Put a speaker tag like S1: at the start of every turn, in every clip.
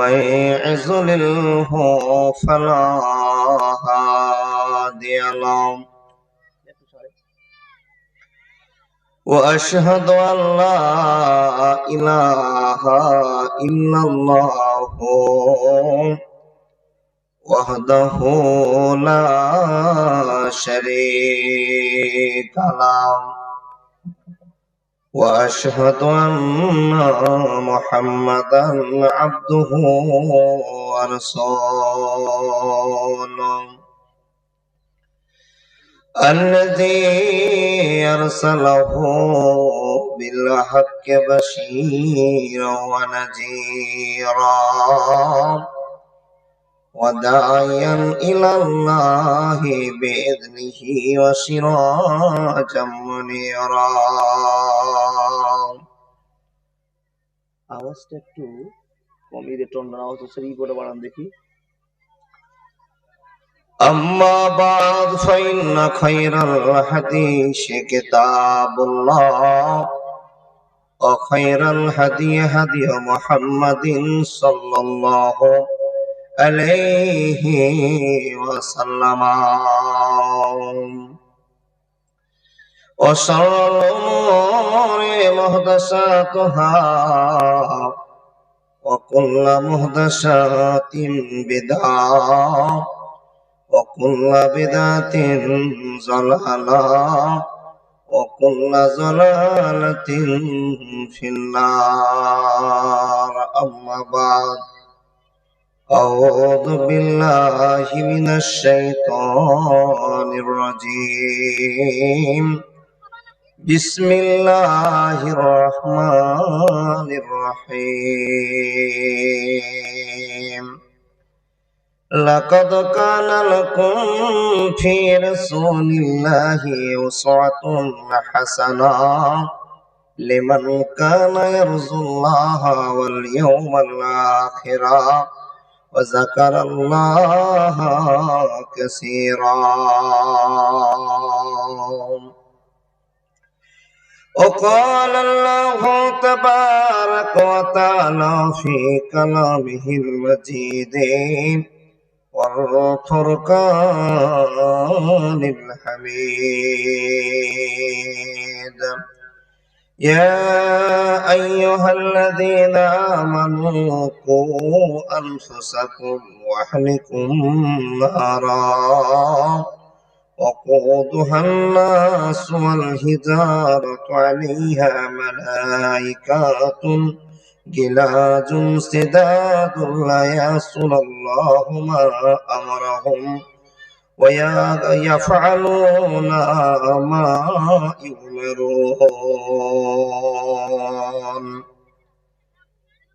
S1: ومن يضلله فلا هادي له وأشهد أن لا إله إلا الله وحده لا شريك له وأشهد أن محمدا عبده ورسوله الذي أرسله بالحق بشيرا ونذيرا وداعيا إلى الله بإذنه وسراجا منيرا আওয়াজটা একটু কমিয়ে দিয়ে টোন আওয়াজটা সরি করে বাড়ান দেখি أما بعد فإن خير الحديث كتاب الله وخير الهدي هدي محمد صلى الله عليه وسلم وشر الأمور محدثاتها وكل محدثات بدعة وكل بدعة ضلالة وكل ضلالة في النار أما بعد أعوذ بالله من الشيطان الرجيم بسم الله الرحمن الرحيم لقد كان لكم في رسول الله أسوة حسنة لمن كان يرجو الله واليوم الآخر وذكر الله كثيرا وقال الله تبارك وتعالى في كلامه المجيد والفرقان الحميد يا أيها الذين آمنوا قوا أنفسكم وأهلكم نارا وقودها الناس والحجارة عليها ملائكة غلاظ شداد لا يعصون الله ما أمرهم ويفعلون ما يؤمرون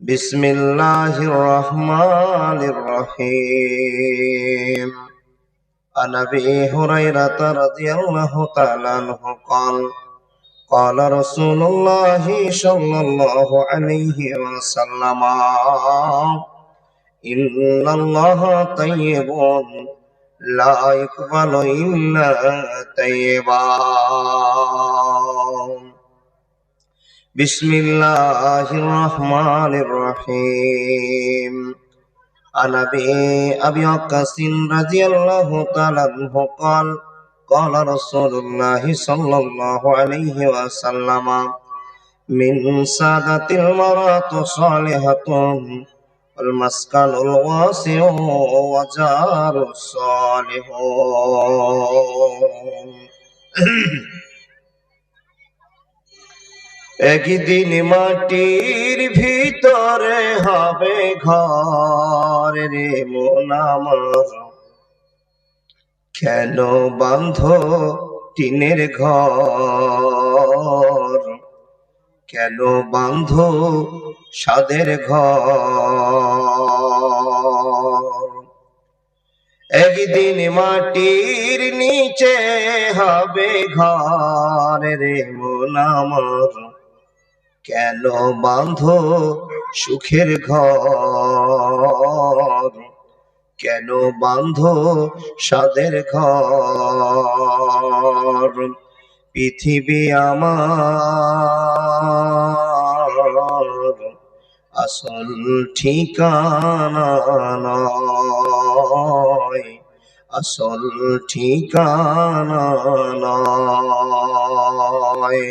S1: بسم الله الرحمن الرحيم عن أبي هريرة رضي الله تعالى عنه قال قال رسول الله صلى الله عليه وسلم إن الله طيب لا يقبل إلا طيبا بسم الله الرحمن الرحيم عن أبي وقاص رضي الله تعالى عنه قال قال رسول الله صلى الله عليه وسلم من سادة المرأة صالحة والمسكن الواسع وجار الصالح একদিন মাটির ভিতরে হবে ঘর রে মন আমার কেন বাঁধ টিনের ঘর কেন বাঁধ সাদের ঘর একদিন মাটির নিচে হবে ঘর রে মন আমার কেন বাঁধ সুখের ঘর কেন বাঁধ সাদের ঘর পৃথিবী আমার আসল ঠিকানা নয়, আসল ঠিকানা নয়।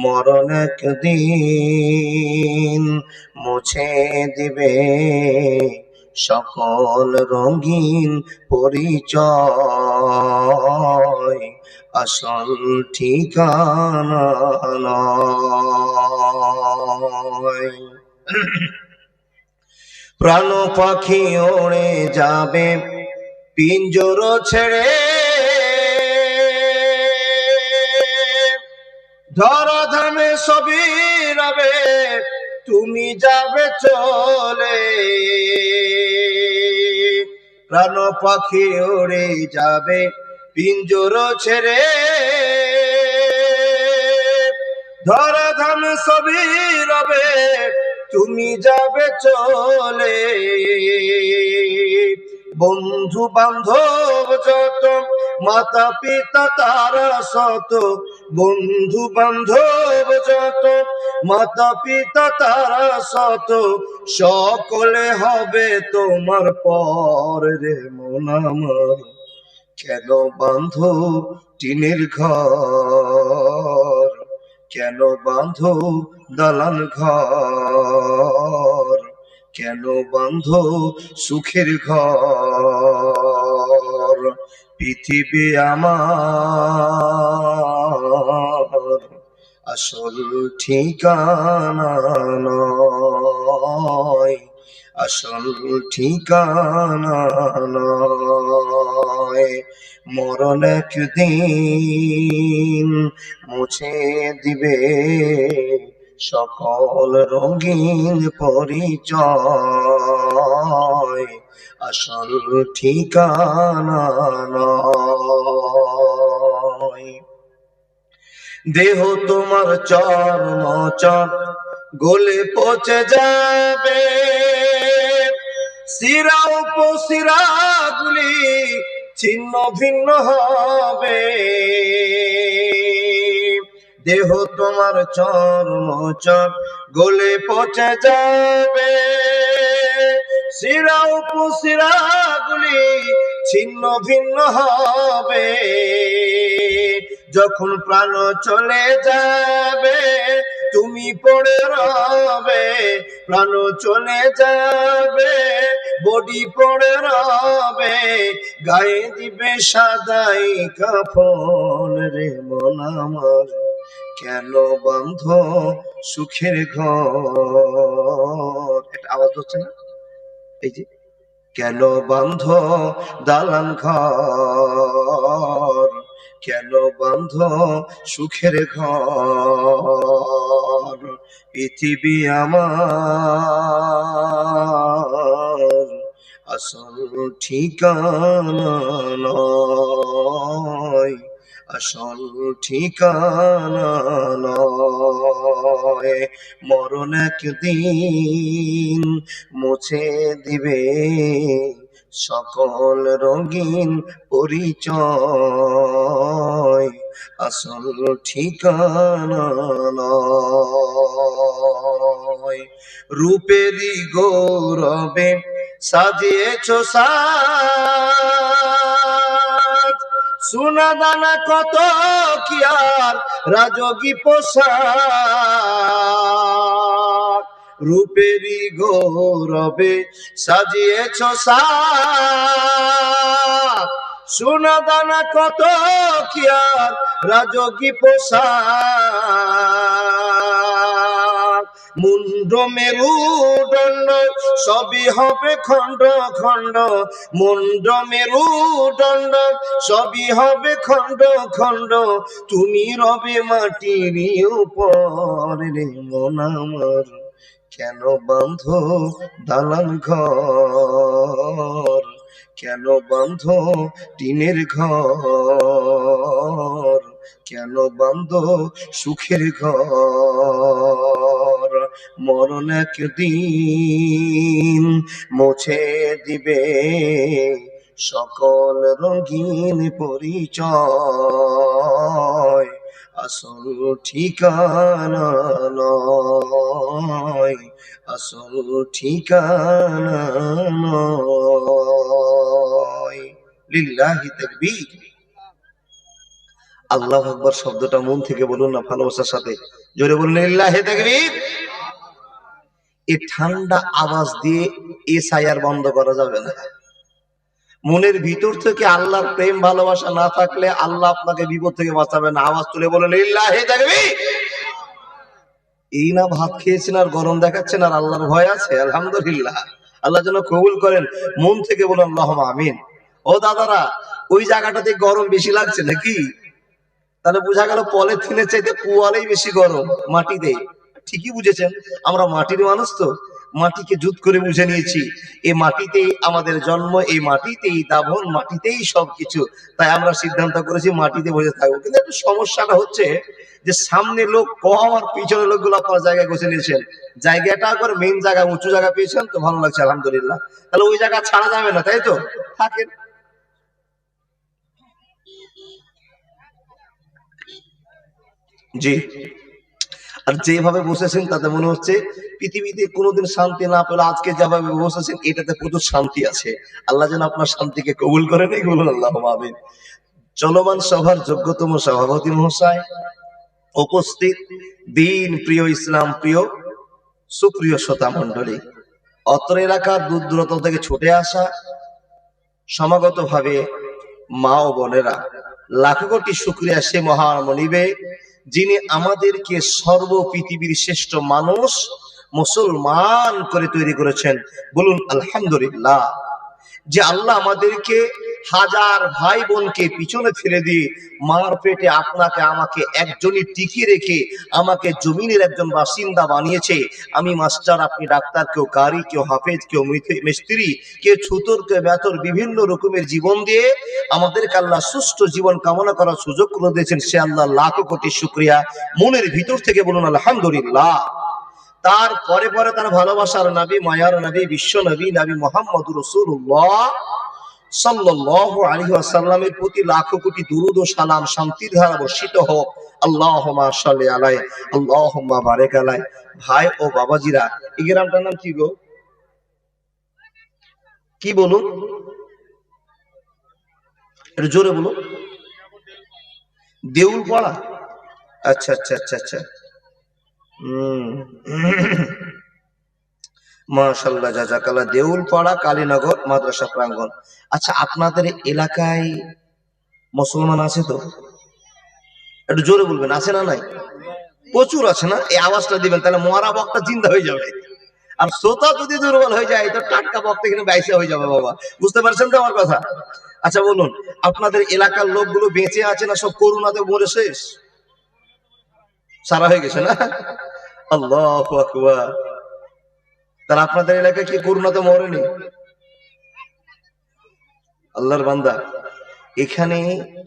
S1: মরণ একদিন মুছে দিবে সকল রঙিন পরিচয়, আসল ঠিকানা নয়। প্রাণ পাখি ওড়ে যাবে পিঞ্জর ছেড়ে, ধরাধামে সবই রবে, তুমি যাবে চলে। প্রাণ পাখি উড়ে যাবে পিঞ্জর ছেড়ে, ধরাধামে সবই রবে, তুমি যাবে চলে। বন্ধু বান্ধব যত, মাতা পিতা তারা শত, বন্ধু বান্ধব যত, মাতা পিতা তারা শত, সকলে হবে তোমার পর রে মন আমার। কেন বাঁধো টিনের ঘর, কেন বাঁধো দালান ঘর, কেন বাঁধো সুখের ঘর। পৃথিবী আমার আসল ঠিকানা নয়, আসল ঠিকানা নয়। মরণ একদিন মুছে দিবে সকল রঙিন পরিচয়, আসল ঠিকানা নয়। দেহ তোমার চর্মচর গলে পচে যাবে, শিরা উপশিরা গুলি ছিন্ন ভিন্ন হবে। দেহ তোমার চর্মচর গলে পচে যাবে, শিরা উপশিরা গুলি ছিন্ন ভিন্ন হবে। যখন প্রাণ চলে যাবে তুমি পড়ে রবে, প্রাণ চলে যাবে বডি পড়ে রবে, গায়ে দিবে সাদাই কাফন রে মন আমার। কেন বাঁধো সুখের ঘর, একটা আওয়াজ হচ্ছে না এই যে, কেন বাঁধো দালান ঘর, কেন বাঁধো সুখের ঘর। পৃথিবী আমার আসল ঠিকানা নয়, আসল ঠিকানা নয়। মরণ একদিন মুছে দিবে সকল রঙিন পরিচয়, আসল ঠিকানা নয়। রূপেরই গৌরবে সাজিয়েছ সাজ, সোনা দানা কত কি আর রাজগী পোশাক। রূপেরই গৌরবে সাজিয়েছ সাজ, সোনা দানা কত কি আর রাজগী পোশাক। মুন্ড মেরুদণ্ড সবই হবে খণ্ড খণ্ড, মুন্ড মেরুদণ্ড সবই হবে খণ্ড খণ্ড, তুমি রবে মাটির উপর রে মন আমার। কেন বাঁধো দালান ঘর, কেন বাঁধো টিনের ঘর, কেন বাঁধো সুখের ঘর। মরণ একদিন মুছে দিবে সকল রঙিন পরিচয়, আসল ঠিকানা নয়, আসল ঠিকানা নয়। লিল্লাহি তাকবীর। আল্লাহু আকবার শব্দটা মন থেকে বলুন না, ভালোবাসার সাথে জোরে বলুন লিল্লাহি তাকবীর। এই ঠান্ডা আওয়াজ দিয়ে এসআইআর বন্ধ করা যাবে না। মনের ভিতর থেকে আল্লাহর প্রেম ভালোবাসা না থাকলে আল্লাহ আপনাকে বিপদ থেকে বাঁচাবে না। আওয়াজ তুলে বলুন লিল্লাহি তাকবীর। এই না ভাত খেয়েছেন আর গরম দেখাচ্ছেন আর আল্লাহর ভয় আছে, আলহামদুলিল্লাহ। আল্লাহ যেন কবুল করেন। মন থেকে বলুন আল্লাহুম্মা আমিন। ও দাদারা, ওই জায়গাটাতে গরম বেশি লাগছে নাকি? তাহলে বোঝা গেল পলিথিনের চাইতে পোয়ালেই বেশি গরম মাটিতে। ঠিকই বুঝেছেন, আমরা মাটির মানুষ তো, মাটিকে জুত করে বুঝে নিয়েছি। এই মাটিতেই আমাদের জন্ম, এই মাটিতেই দাভন, মাটিতেই সবকিছু। তাই আমরা সিদ্ধান্ত করেছি মাটিতে বসে থাকবো। কিন্তু একটু সমস্যাটা হচ্ছে যে সামনে লোক কম আর পিছনের লোকগুলো আপনার জায়গায় বসে নিয়েছেন। জায়গাটা একবার মেইন জায়গা, উঁচু জায়গা পেয়েছেন তো ভালো লাগছে আলহামদুলিল্লাহ। তাহলে ওই জায়গা ছাড়া যাবে না, তাই তো? থাকেন। জি। আর যেভাবে বসেছেন তাতে মনে হচ্ছে পৃথিবীতে কোনোদিন শান্তি না পেলে আজকে যেভাবে বসেছেন এটাতে প্রচুর শান্তি আছে। আল্লাহ যেন আপনার শান্তিকে কবুল করেন, এই বলুন আল্লাহুম্মা আমিন। চলমান সভার যোগ্যতম সভাপতি মহাশয়, উপস্থিত দিন প্রিয়, ইসলাম প্রিয়, সুপ্রিয় শ্রোতা মণ্ডলী, অত্র এলাকার দূর দূরান্ত থেকে ছুটে আসা সমাগত ভাবে মা ও বোনেরা, লাখো কোটি শুকরিয়া সে মহান মনিবে যিনি আমাদেরকে সর্ব পৃথিবীর শ্রেষ্ঠ মানুষ মুসলমান করে তৈরি করেছেন। বলুন আলহামদুলিল্লাহ। যে আল্লাহ আমাদেরকে হাজার ভাই বোনকে পিছনে ফেলে দিয়ে মার পেটে আপনাকে আমাকে একজনই টিকিয়ে রেখে আমাকে জমিনের একজন বাসিন্দা বানিয়েছে। আমি মাস্টার, আপনি ডাক্তার, কেউ কারি, কেউ হাফেজ, কেউ মিস্ত্রি, কেউ ছুতর, কেউ বেতর, বিভিন্ন রকমের জীবন দিয়ে আমাদেরকে আল্লাহ সুষ্ঠু জীবন কামনা করার সুযোগ করে দিয়েছেন। সে আল্লাহ লাখো কোটি শুকরিয়া। মনের ভিতর থেকে বলুন আলহামদুলিল্লাহ। তার পরে পরে তার ভালোবাসার নবী, মায়ার নবী, বিশ্ব নবী, নবী মুহাম্মদুর রাসূলুল্লাহ সাল্লাল্লাহু আলাইহি ওয়াসাল্লামের প্রতি লাখো কোটি দুরূদ ও সালাম শান্তির ধারা বর্ষিত হোক। আল্লাহুম্মা সাল্লি আলাইহি, আল্লাহুম্মা বারিক আলাইহি। ভাই ও বাবাজিরা, এই গ্রামটার নাম কি গো? কি বলুন, একটু জোরে বলুন। দেউলপাড়া। আচ্ছা আচ্ছা আচ্ছা আচ্ছা। মাশাআল্লাহ, জাযাকাল্লাহ। দেউলপাড়া কালীনগর মাদ্রাসা প্রাঙ্গণ। আচ্ছা, আপনাদের এলাকায় মুসলমান আছে তো? একটু জোরে বলবেন, আছে না নাই? প্রচুর আছে না? এই আওয়াজটা দিবেন, তাহলে মরা বক্তা জিন্দা হয়ে যাবে। আর শ্রোতা যদি দুর্বল হয়ে যায় তো টাটকা বক্তা এখানে বাইসা হয়ে যাবে বাবা। বুঝতে পারছেন তো আমার কথা? আচ্ছা বলুন, আপনাদের এলাকার লোকগুলো বেঁচে আছে না সব করোনাতে মরে শেষ? সারা হয়ে গেছে না? আল্লাহু আকবার। তাহলে আপনাদের এলাকায় কি করোনাতে মরেনি? আল্লাহর বান্দা, এখানে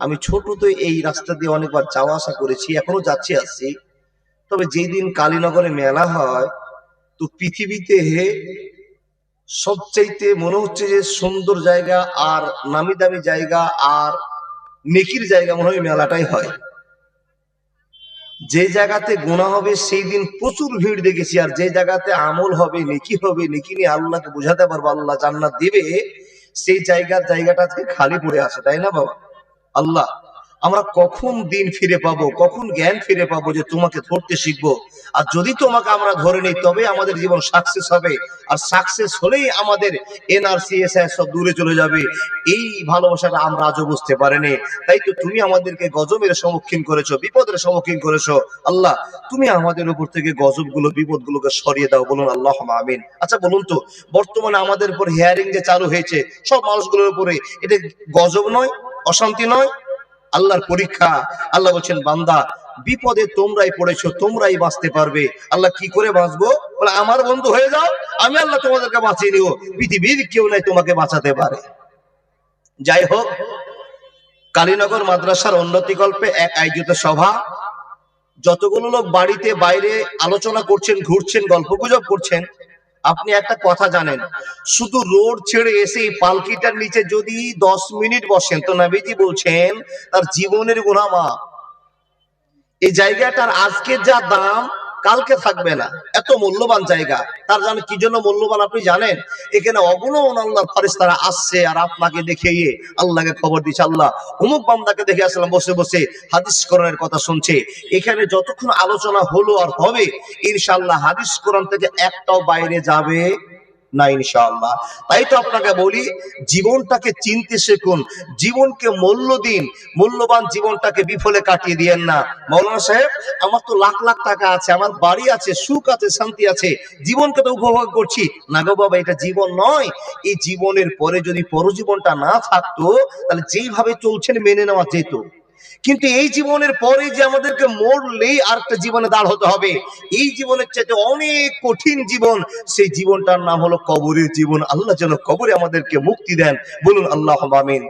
S1: আমি ছোট তো এই রাস্তা দিয়ে অনেকবার যাওয়া আসা করেছি, এখনো যাচ্ছি আসছি। তবে যেদিন কালীনগরে মেলা হয় তো পৃথিবীতে সবচাইতে মনে হচ্ছে যে সুন্দর জায়গা আর নামি দামি জায়গা আর নেকির জায়গা মনে হয় মেলাটাই হয়। যে জায়গাতে গুনাহ হবে সেই দিন প্রচুর ভিড় দেখেছি, আর যে জায়গাতে আমল হবে, নেকি হবে, নেকি নিয়ে আল্লাহকে বোঝাতে পারবো, আল্লাহ জান্নাত দিবে, সেই জায়গাটা আজকে খালি পড়ে আছে, তাই না বাবা? আল্লাহ, আমরা কখন দিন ফিরে পাবো, কখন জ্ঞান ফিরে পাবো যে তোমাকে ধরতে শিখবো? আর যদি তোমাকে আমরা ধরে নিই তবে আমাদের জীবন সাকসেস হবে, আর সাকসেস হলেই আমাদের এনআরসি এসআই সব দূরে চলে যাবে। এই ভালোবাসাটা আমরা আজও বুঝতে পারিনি। তাই তো তুমি আমাদেরকে গজবের সম্মুখীন করেছো, বিপদের সম্মুখীন করেছো। আল্লাহ, তুমি আমাদের উপর থেকে গজবগুলো, বিপদগুলোকে সরিয়ে দাও। বলুন আল্লাহুম্মা আমিন। আচ্ছা বলুন তো, বর্তমানে আমাদের উপর হেয়ারিং যে চালু হয়েছে সব মানুষগুলোর উপরে, এটা গজব নয়, অশান্তি নয়, আল্লাহর পরীক্ষা। আল্লাহ বলছেন বান্দা, বিপদে তোমরাই পড়েছো, তোমরাই বাঁচতে পারবে। আল্লাহ কি করে বাঁচবো? বলে আমার বন্ধু হয়ে যাও, আমি আল্লাহ তোমাদেরকে বাঁচিয়ে নিও, পৃথিবীর কেউ নাই তোমাকে বাঁচাতে পারে। যাই হোক, কালীনগর মাদ্রাসার উন্নতিকল্পে এক আয়োজিত সভা, যতগুলো লোক বাড়িতে বাইরে আলোচনা করছেন, ঘুরছেন, গল্পগুজব করছেন, আপনি একটা কথা জানেন, শুধু রোড ছেড়ে এসে পালকিটার নিচে যদি 10 মিনিট বসেন তো নবীজি বলছেন তার জীবনের গুনাহ মাফ। এই জায়গাটার আজকে যা দাম কালকে থাকবে না। এত মূল্যবান জায়গা। তার জানেন কি জন্য মূল্যবান আপনি জানেন? এখানে অগণন আল্লাহর ফেরেশতারা আসছে আর আপনাকে দেখিয়ে আল্লাহকে খবর দিচ্ছে, আল্লাহ অমুক বান্দাকে দেখে আসলাম বসে বসে হাদিস কোরআনের কথা শুনছে। এখানে যতক্ষণ আলোচনা হলো আর হবে, ইনশাআল্লাহ হাদিস কোরআন থেকে একটাও বাইরে যাবে না ইনশাআল্লাহ। তাই তো আপনাকে বলি, জীবনটাকে চিনতে শিখুন, জীবনকে মূল্য দিন, মূল্যবান জীবনটাকে বিফলে কাটিয়ে দিয়েন না। মাওলানা সাহেব, আমার তো লাখ লাখ টাকা আছে, আমার বাড়ি আছে, সুখ আছে, শান্তি আছে, জীবনকে তো উপভোগ করছি। না গো বাবা, এটা জীবন নয়। এই জীবনের পরে যদি পরজীবনটা না থাকতো, তাহলে যেইভাবে চলছেন মেনে নেওয়া যেত। কিন্তু এই জীবনের পরে যে আমাদেরকে মরলেই আরেকটা জীবনে দাঁড় হতে হবে, এই জীবনের চাইতে অনেক কঠিন জীবন, সেই জীবনটার নাম হলো কবরের জীবন। আল্লাহ যেন কবরে আমাদেরকে মুক্তি দেন, বলুন আল্লাহুম্মা আমিন।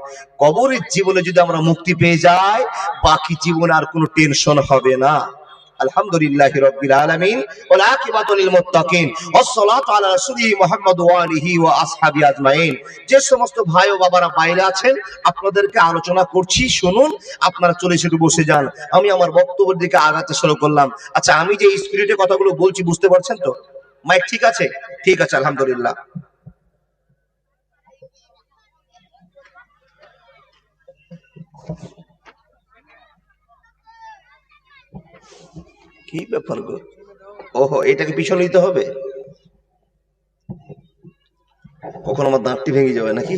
S1: কবরের জীবনে যদি আমরা মুক্তি পেয়ে যাই, বাকি জীবনে আর কোনো টেনশন হবে না। আলহামদুলিল্লাহি রাব্বিল আলামিন ওয়াল আকিবাতু লিল মুত্তাকিন ওয়াসসালাতু আলা রাসূলিহি মুহাম্মদ ওয়া আলিহি ওয়া আসহাবি আজমাইন। যে সমস্ত ভাই ও বাবারা বাইরে আছেন, আপনাদেরকে আলোচনা করছি, শুনুন। আপনারা চলে এসে বসে যান, আমি আমার বক্তব্যের দিকে আগাতে শুরু করলাম। আচ্ছা, আমি যে স্পিরিটে কথাগুলো বলছি বুঝতে পারছেন তো? মাইক ঠিক আছে? ঠিক আছে, আলহামদুলিল্লাহ। কি ব্যাপার গো? ওহো, এটাকে পিছনে নিতে হবে? কখন আমার দাঁতটি ভেঙে যাবে নাকি?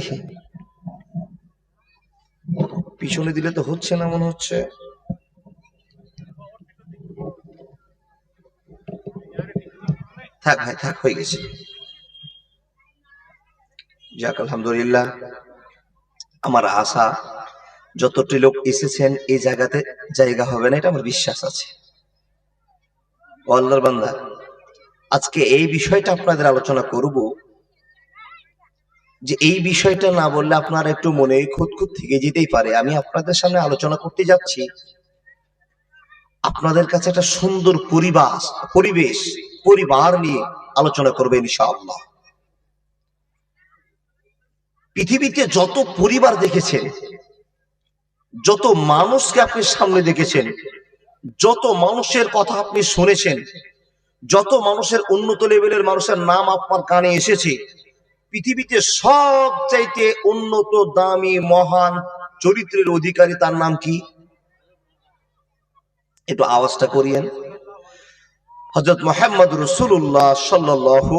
S1: পিছনে দিলে তো হচ্ছে না মনে হচ্ছে। থাক ভাই, থাক, হয়ে গেছে। যাক, আলহামদুলিল্লাহ। আমার আশা যতটি লোক এসেছেন এই জায়গাতে জায়গা হবে না, এটা আমার বিশ্বাস আছে। ও আল্লাহর বান্দা, আজকে এই বিষয়টা আপনাদের আলোচনা করব, যে এই বিষয়টা না বললে আপনারা একটু মনে খুঁতখুঁত থেকে যেতেই পারে। আমি আপনাদের সামনে আলোচনা করতে যাচ্ছি, আপনাদের কাছে একটা সুন্দর পরিবার নিয়ে আলোচনা করবে ইনশাআল্লাহ। পৃথিবীতে যত পরিবার দেখেছেন, যত মানুষকে আপনি সামনে দেখেছেন, যত মানুষের কথা আপনি শুনেছেন, যত মানুষের উন্নত লেভেলের মানুষের নাম আপনার কানে এসেছে, পৃথিবীতে সবচাইতে উন্নত, দামি, মহান চরিত্রের অধিকারী তার নাম কি? একটু আওয়াজটা করিয়েন। হযরত মুহাম্মদ রাসূলুল্লাহ সাল্লাল্লাহু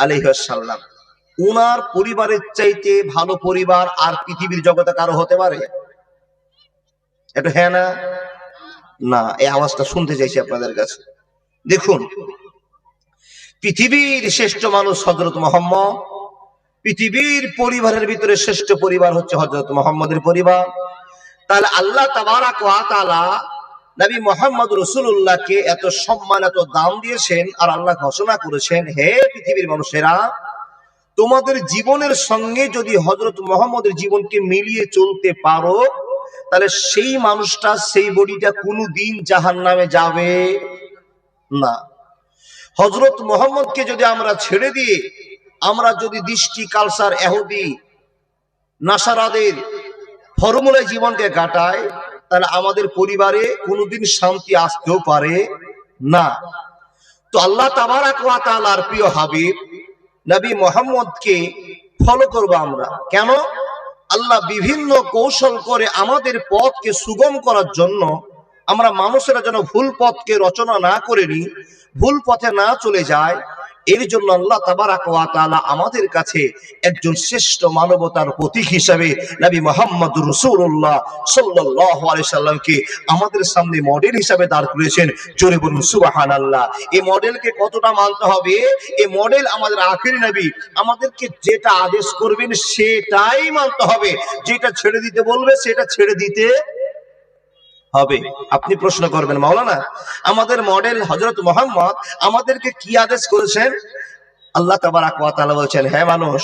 S1: আলাইহি ওয়াসাল্লাম। উনার পরিবারের চাইতে ভালো পরিবার আর পৃথিবীর জগতে কারো হতে পারে? একটু হ্যাঁ না না, এই আওয়াজটা শুনতে চাইছি আপনাদের কাছে। দেখুন, পৃথিবীর শ্রেষ্ঠ মানুষ হযরত মুহাম্মদ, পৃথিবীর পরিবারের ভিতরে শ্রেষ্ঠ পরিবার হচ্ছে হযরত মুহাম্মদের পরিবার। তাহলে আল্লাহ তাবারাক ওয়া তাআলা নবী মুহাম্মদ রাসূলুল্লাহকে এত সম্মান, এত দাম দিয়েছেন, আর আল্লাহ ঘোষণা করেছেন, হে পৃথিবীর মানুষেরা, তোমাদের জীবনের সঙ্গে যদি হযরত মুহাম্মদের জীবনকে মিলিয়ে চলতে পারো, তাহলে সেই মানুষটা, সেই বডিটা কোনোদিন জাহান্নামে যাবে না। হযরত মুহাম্মদকে যদি আমরা ছেড়ে দিয়ে আমরা যদি দৃষ্টি, কালচার, ইহুদি, নাসারাদের ফর্মুলায় জীবনকে কাটাই, তাহলে আমাদের পরিবারে কোনোদিন শান্তি আসতেও পারে না। তো আল্লাহ তাবারাক ওয়া তাআলার প্রিয় হাবিব নবী মুহাম্মদকে ফলো করব আমরা। কেন? আল্লাহ বিভিন্ন কৌশল করে আমাদের পথকে সুগম করার জন্য, আমরা মানুষেরা যেন ভুল পথকে রচনা না করে নি, ভুল পথে না চলে যায়, এর জন্য আল্লাহ তাবারাক ওয়া তাআলা আমাদের কাছে একজন শ্রেষ্ঠ মানবতার প্রতীক হিসেবে নবী মুহাম্মদ রাসূলুল্লাহ সাল্লাল্লাহু আলাইহি সাল্লামকে আমাদের সামনে মডেল হিসেবে দাঁড় করেছেন। জোরে বলুন সুবহানাল্লাহ। এই মডেলকে কতটা মানতে হবে? এই মডেল আমাদের আখেরি নবী, আমাদেরকে যেটা আদেশ করবেন সেটাই মানতে হবে, যেটা ছেড়ে দিতে বলবে সেটা ছেড়ে দিতে হবে। আপনি প্রশ্ন করবেন, মাওলানা আমাদের মডেল হযরত মুহাম্মদ আমাদেরকে কি আদেশ করেছেন? আল্লাহ তাবারাক ওয়া তাআলা বলেছেন, হে মানুষ,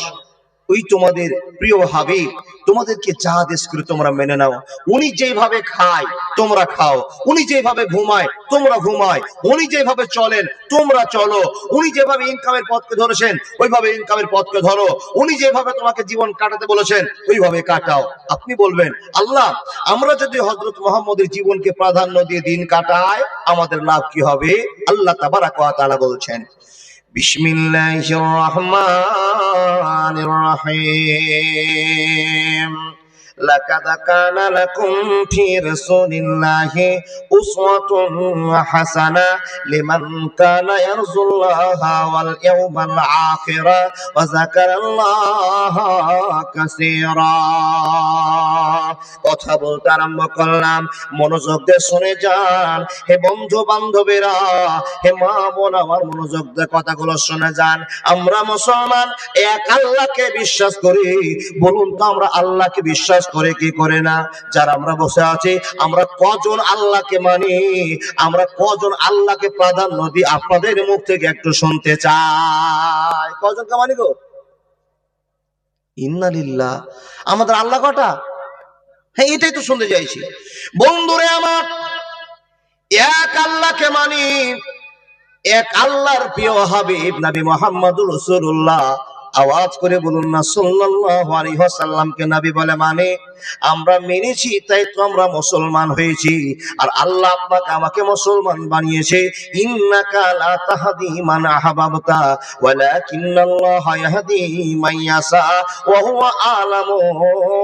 S1: ওই তোমাদের প্রিয় হাবিব তোমাদেরকে যা আদেশ করে তোমরা মেনে নাও। উনি যেভাবে খায় তোমরা খাও, উনি যেভাবে ঘুমায় তোমরা ঘুমায়, উনি যেভাবে চলেন তোমরা চলো, উনি যেভাবে ইনকামের পথকে ধরেছেন ওইভাবে ইনকামের পথকে ধরো, উনি যেভাবে তোমাকে জীবন কাটাতে বলেছেন ওইভাবে কাটাও। আপনি বলবেন আল্লাহ, আমরা যদি হযরত মুহাম্মদের জীবনকে প্রাধান্য দিয়ে দিন কাটাই আমাদের লাভ কি হবে? আল্লাহ তাবারাক ওয়া তাআলা বলছেন, বিসমিল্লাহির রহমানির রহিম, লাকাদ কানা লাকুম ফি রাসূলিল্লাহি উসওয়াতুন হাসানা লিমান কানা ইয়ারজুল্লাহা ওয়াল ইয়াওমাল আখিরা ওয়া যাকারাল্লাহা কাসীরা। কথা বলতে আরম্ভ করলাম, মনোযোগ দিয়ে শুনে যান হে বন্ধু বান্ধবেরা, হে মা বোন আমার মনোযোগ দিয়ে কথাগুলো শুনে যান। আমরা মুসলমান এক আল্লাহকে বিশ্বাস করি, বলুন তো আমরা আল্লাহকে বিশ্বাস করে কি করে না? যারা আমরা বসে আছি আমরা কজন আল্লাহকে মানি, আমরা কজন আল্লাহকে প্রাধান্য দিই আপনাদের মুখ থেকে একটু শুনতে চাই। কজনকে মানি গো? ইন্নালিল্লাহ। আমাদের আল্লাহ কটা? হ্যাঁ, এটাই তো শুনতে চাইছি। বন্ধুরে আমার, এক আল্লাহকে মানি, এক আল্লাহর প্রিয় হাবিব নবী মুহাম্মদুর রাসূলুল্লাহ, আওয়াজ করে বলুন না সাল্লাল্লাহু আলাইহি ওয়াসাল্লামকে নবী বলে মানে। আমরা মেনেছি তাই তো আমরা মুসলমান হয়েছি, আর আল্লাহ আপনাকে আমাকে মুসলমান বানিয়েছে। ইন্নাকা লা তাহদি মান আহবাবতা ওয়ালাকিন্নাল্লাহা ইয়াহদি মান ইয়াশা ওয়া হুয়া আ'লামু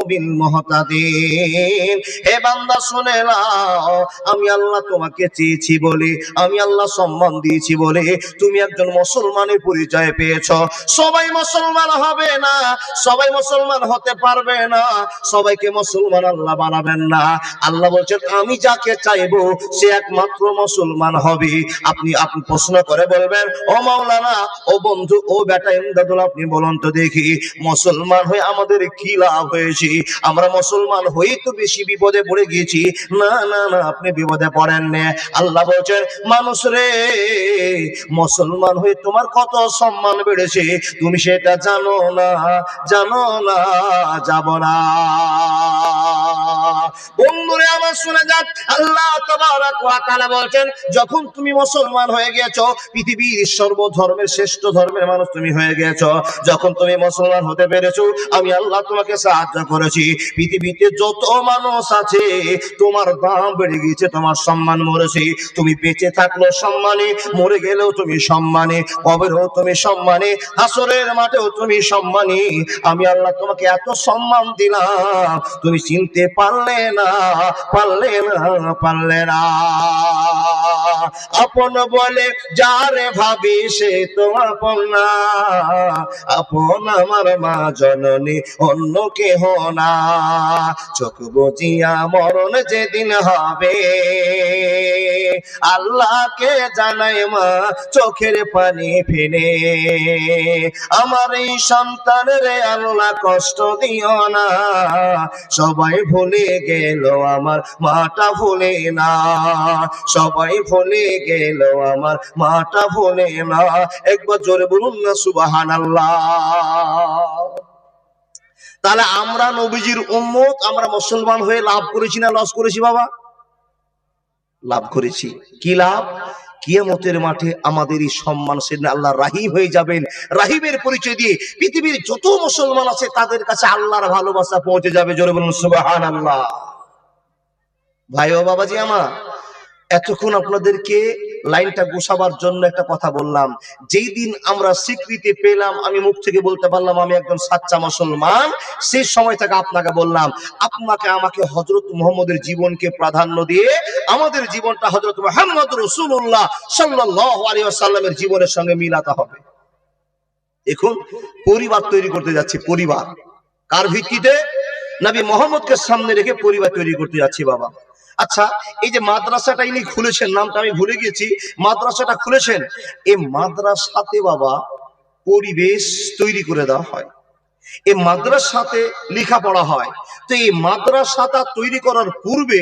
S1: বিল মুহতাদিন। হে বান্দা শুনে নাও, আমি আল্লাহ তোমাকে চেয়েছি বলে, আমি আল্লাহ সম্মান দিয়েছি বলে তুমি একজন মুসলমানের পরিচয় পেয়েছো। সবাই মুসলমান হবে না, সবাই মুসলমান হতে পারবে না, সবাইকে মুসলমান আল্লাহ বানাবেন না। আল্লাহ বলছেন আমি যাকে চাইবো সে একমাত্র মুসলমান হবে। আপনি প্রশ্ন করে বলবেন, ও মাওলানা, ও বন্ধু, ও বেটা ইমদাদুল, আপনি বলুন তো দেখি মুসলমান হয়ে আমাদের কি লাভ হয়েছে? আমরা মুসলমান হয়ে তো বেশি বিপদে পড়ে গিয়েছি। না না না, আপনি বিপদে পড়েন না। আল্লাহ বলছেন মানুষ রে, মুসলমান হয়ে তোমার কত সম্মান বেড়েছে তুমি সেটা জানো না, জানো না, যাব না। বন্ধুরে আমার শুনে যান, আল্লাহ তাবারাক ওয়া তাআলা বলছেন যখন তুমি মুসলমান হয়ে গিয়েছো, পৃথিবীর সর্বধর্মের শ্রেষ্ঠ ধর্মের মানুষ তুমি হয়ে গিয়েছো, যখন তুমি মুসলমান হতে পেরেছো আমি আল্লাহ তোমাকে সাহায্য করেছি। পৃথিবীতে যত মানুষ আছে তোমার দাম বেড়ে গিয়েছে, তোমার সম্মান মরেছে। তুমি বেঁচে থাকলেও সম্মানী, মরে গেলেও তুমি সম্মানী, কবরেও তুমি সম্মানী, হাসরের মাঠেও তুমি সম্মানী। আমি আল্লাহ তোমাকে এত সম্মান দিলাম তুমি চিনতে পারলে না, পারলে না, পারলে না। আপন বলে যারে ভাবি সে তো আপন না, আপন আমার মা জননী অন্য কেহ না। চোখ বুজিয়া মরণ যেদিন হবে আল্লাহকে জানাই মা চোখের পানি ফেলে। আমার এই সন্তান রে আল্লাহ কষ্ট দিও না, সবাই ভুলে গেল আমার মাটা ভুলে না, সবাই ভুলে গেল আমার মাটা ভুলে না। একবার জোরে বলুন না সুবহানাল্লাহ। তাহলে আমরা নবীজির উম্মত, আমরা মুসলমান হয়ে লাভ করেছি না লস করেছি? বাবা লাভ করেছি। কি লাভ? কিয়ামতের মাঠে আমাদের এই সম্মান সেদিন আল্লাহ রাহিম হয়ে যাবেন। রাহিমের পরিচয় দিয়ে পৃথিবীর যত মুসলমান আছে তাদের কাছে আল্লাহর ভালোবাসা পৌঁছে যাবে। জোরে বলুন সুবহানাল্লাহ। ভাই ও বাবাজি আমার, এতক্ষণ আপনাদেরকে লাইনটা গোছাবার জন্য একটা কথা বললাম। যেই দিন আমরা স্বীকৃতি পেলাম, আমি মুখ থেকে বলতে পারলাম আমি একজন সাচ্চা মুসলমান, সেই সময় থেকে আপনাকে বললাম আপনাকে আমাকে হযরত মুহাম্মদের জীবনকে প্রাধান্য দিয়ে আমাদের জীবনটা হযরত মুহাম্মদ রাসূলুল্লাহ সাল্লাল্লাহু আলাইহি ওয়াসাল্লামের জীবনের সঙ্গে মিলাতে হবে। এখন পরিবার তৈরি করতে যাচ্ছি। পরিবার কার ভিত্তিতে? নবী মুহাম্মদকে সামনে রেখে পরিবার তৈরি করতে যাচ্ছি। বাবা আচ্ছা, এই যে মাদ্রাসাটা ইনি খুলেছেন, নামটা আমি ভুলে গেছি, মাদ্রাসাটা খুলেছেন, এই মাদ্রাসাতে বাবা পরিবেশ তৈরি করে দেওয়া হয়। এই মাদ্রাসাতে লেখাপড়া হয়। তো এই মাদ্রাসাটা তৈরি করার পূর্বে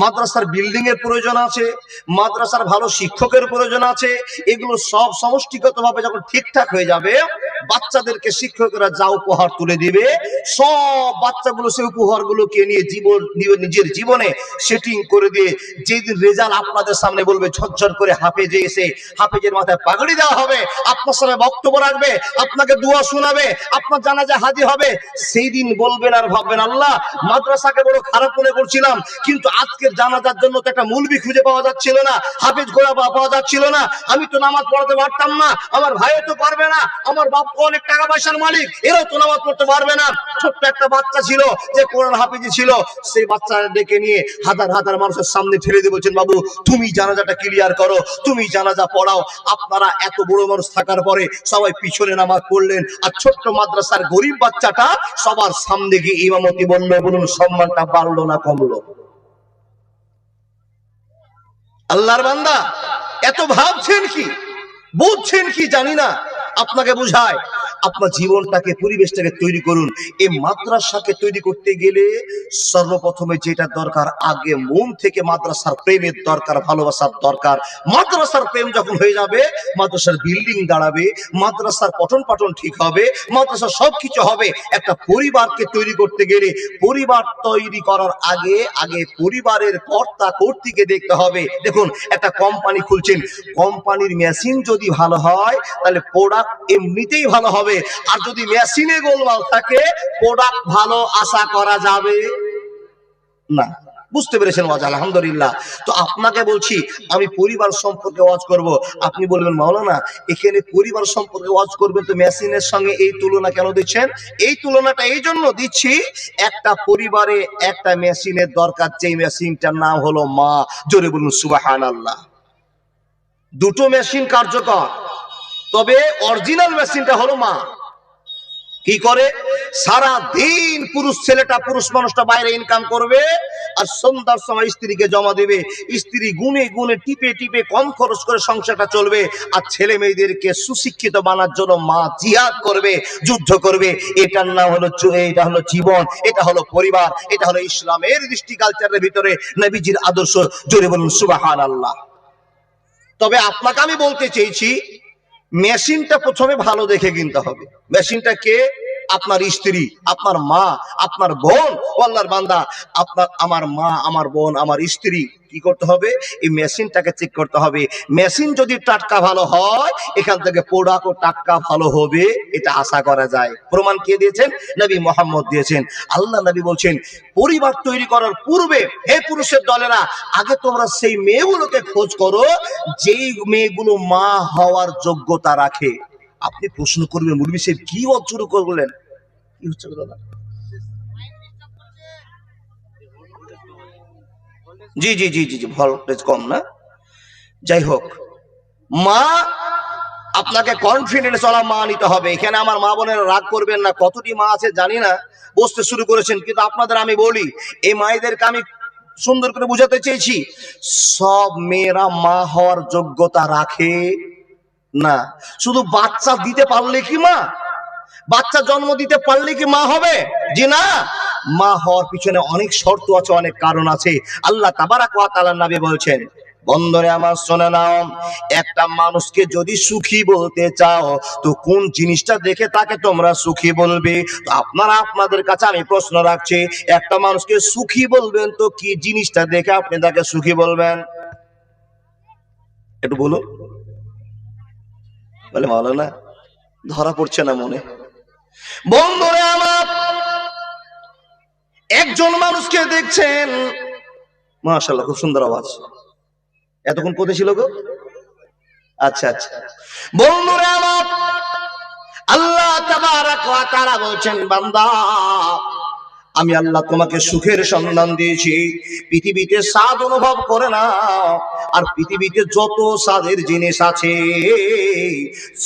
S1: মাদ্রাসার বিল্ডিং এর প্রয়োজন আছে, মাদ্রাসার ভালো শিক্ষকের প্রয়োজন আছে। এগুলো সব সমষ্টিগতভাবে যখন ঠিকঠাক হয়ে যাবে, বাচ্চাদেরকে শিক্ষকরা যা উপহার তুলে দিবে, সব বাচ্চাগুলো সেই উপহারগুলোকে নিয়ে নিজের জীবনে সেটিং করে দিয়ে যেদিন রেজাল্ট আপনাদের সামনে বলবে ঝরঝর করে হাফেজে এসে হাফেজের মাথায় পাগড়ি দেওয়া হবে, আপনার সামনে বক্তব্য রাখবে, আপনাকে দোয়া শোনাবে, আপনার জানাজা হাজির হবে, সেই দিন বলবেন আর ভাববেন আল্লাহ মাদ্রাসাকে বড় খারাপ মনে করছিলাম, কিন্তু আজকের জানাজার জন্য তো একটা মৌলবি খুঁজে পাওয়া যাচ্ছিল না, হাফেজ গোড়া পাওয়া যাচ্ছিল না, আমি তো নামাজ পড়াতে পারতাম না, আমার ভাইও তো পারবে না, আমার বাপ তো অনেক টাকা পয়সার মালিক, এরাও তো নামাজ পড়তে পারবে না। ছোট্ট একটা বাচ্চা ছিল যে কোরআন হাফেজি ছিল, সেই বাচ্চা ডেকে নিয়ে হাজার হাজার মানুষের সামনে ঠেলে দিয়ে বলছেন বাবু তুমি জানাজাটা ক্লিয়ার করো, তুমি জানাজা পড়াও। আপনারা এত বড় মানুষ থাকার পরে সবাই পিছনে নামাজ পড়লেন, আর ছোট্ট মাদ্রাসার গরিব বাচ্চাটা সবার সামনে গিয়ে ইমামতি বলল, বলুন সম্মানটা বাড়লো না কমলো? আল্লাহর বান্দা এত ভাবছেন কি, বুঝছেন কি জানি না, আপনাকে বুঝায় আপনার জীবনটাকে পরিবেশটাকে তৈরি করুন। এই মাদ্রাসাকে তৈরি করতে গেলে সর্বপ্রথমে যেটা দরকার, আগে মন থেকে মাদ্রাসার প্রেমের দরকার, ভালোবাসার দরকার। মাদ্রাসার প্রেম যখন হয়ে যাবে, মাদ্রাসার বিল্ডিং দাঁড়াবে, মাদ্রাসার পঠন পাঠন ঠিক হবে, মাদ্রাসার সবকিছু হবে। একটা পরিবারকে তৈরি করতে গেলে, পরিবার তৈরি করার আগে আগে পরিবারের কর্তা কর্ত্রীকে দেখতে হবে। দেখুন একটা কোম্পানি খুলছেন, কোম্পানির মেশিন যদি ভালো হয় তাহলে প্রোডাক্ট এমনিতেই ভালো হবে, আর যদি মেশিনে গোলমাল থাকে প্রোডাক্ট ভালো আশা করা যাবে না। বুঝতে পেরেছেন ওয়াজ? আলহামদুলিল্লাহ। তো আপনাকে বলছি আমি পরিবার সম্পর্কে ওয়াজ করব, আপনি বলবেন মাওলানা এখানে পরিবার সম্পর্কে ওয়াজ করবেন তো মেশিনের সঙ্গে এই তুলনা কেন দিচ্ছেন? এই তুলনাটা এই জন্য দিচ্ছি, একটা পরিবারে একটা মেশিনের দরকার, যেই মেশিনটার নাম হলো মা। জোরে বলুন সুবহানাল্লাহ। দুটো মেশিন কার্যকর, তবে অরিজিনাল মেশিনটা হলো মা। কি করে? সারা দিন পুরুষ ছেলেটা, পুরুষ মানুষটা বাইরে ইনকাম করবে, আর সন্ধ্যার সময় স্ত্রীকে জমা দেবে, স্ত্রী গুনে গুনে টিপে টিপে কম খরচ করে সংসারটা চলবে, আর ছেলে মেয়েদেরকে সুশিক্ষিত বানার জন্য মা জিহাদ করবে, যুদ্ধ করবে। এটার নাম হলো, এটা হলো জীবন, এটা হলো পরিবার, এটা হলো ইসলামের দৃষ্টি কালচারের ভিতরে নবীজির আদর্শ। জোরে বলুন সুবহানাল্লাহ। তবে আপনাকে আমি বলতে চেয়েছি, মেশিনটা প্রথমে ভালো দেখে কিনতে হবে। মেশিনটা কে? আপনার স্ত্রী, আপনার মা, আপনার বোন। আল্লাহর বান্দা, আপনার, আমার মা, আমার বোন, আমার স্ত্রী, কি করতে হবে? এই মেশিনটাকে চেক করতে হবে। মেশিন যদি টাটকা ভালো হয়, এখান থেকে প্রোডাক্টও টাটকা ভালো হবে, এটা আশা করা যায়। প্রমাণ কে দিয়েছেন? নবী মুহাম্মদ দিয়েছেন। আল্লাহ নবী বলছেন, পরিবার তৈরি করার পূর্বে হে পুরুষের দলেরা, আগে তোমরা সেই মেয়েগুলোকে খোঁজ করো যেই মেয়েগুলো মা হওয়ার যোগ্যতা রাখে। আপনি প্রশ্ন করবেন মুরবি সাহেব কি শুরু করলেন, কি হচ্ছে দাদা? জি জি জি জি জি, ভোল্টেজ কম না? যাই হোক, মা, আপনাকে কনফিডেন্স ওয়ালা মা নিতে হবে। এখানে আমার মা বোনের রাগ করবেন না, কতটি মা আছে জানি না, বসতে শুরু করেছেন, কিন্তু আপনাদের আমি বলি, এই মায়েদেরকে আমি সুন্দর করে বুঝাতে চেয়েছি, সব মেয়েরা মা হওয়ার যোগ্যতা রাখে না। শুধু বাচ্চা দিতে পারলে কি মা, বাচ্চা জন্ম দিতে পারলে কি মা হবে? জি না। মা হওয়ার পিছনে অনেক শর্ত আছে, অনেক কারণ আছে। আল্লাহ তাবারাক ওয়া তাআলা নবী বলছেন, বন্ধুরে আমার শুনে নাও, একটা মানুষকে যদি সুখী বলতে চাও তো কোন জিনিসটা দেখে তাকে তোমরা সুখী বলবে? তো আপনারা, আপনাদের কাছে আমি প্রশ্ন রাখছি, একটা মানুষকে সুখী বলবেন তো কি জিনিসটা দেখে আপনি তাকে সুখী বলবেন? একটু বলুন। বলে মাওলানা ধরা পড়ছে না মনে। বন্ধুরে আমার, একজন মানুষকে দেখছেন, মাশাআল্লাহ খুব সুন্দর আওয়াজ, এতক্ষণ কোথায় ছিল গো? আচ্ছা আচ্ছা। বন্ধুরে আমার, আল্লাহ তাবারাক ওয়া তাআলা বলছেন, বান্দা আমি আল্লাহ তোমাকে সুখের সন্ধান দিয়েছি, পৃথিবীতে স্বাদ অনুভব করে না। আর পৃথিবীতে যত স্বাদের জিনিস আছে,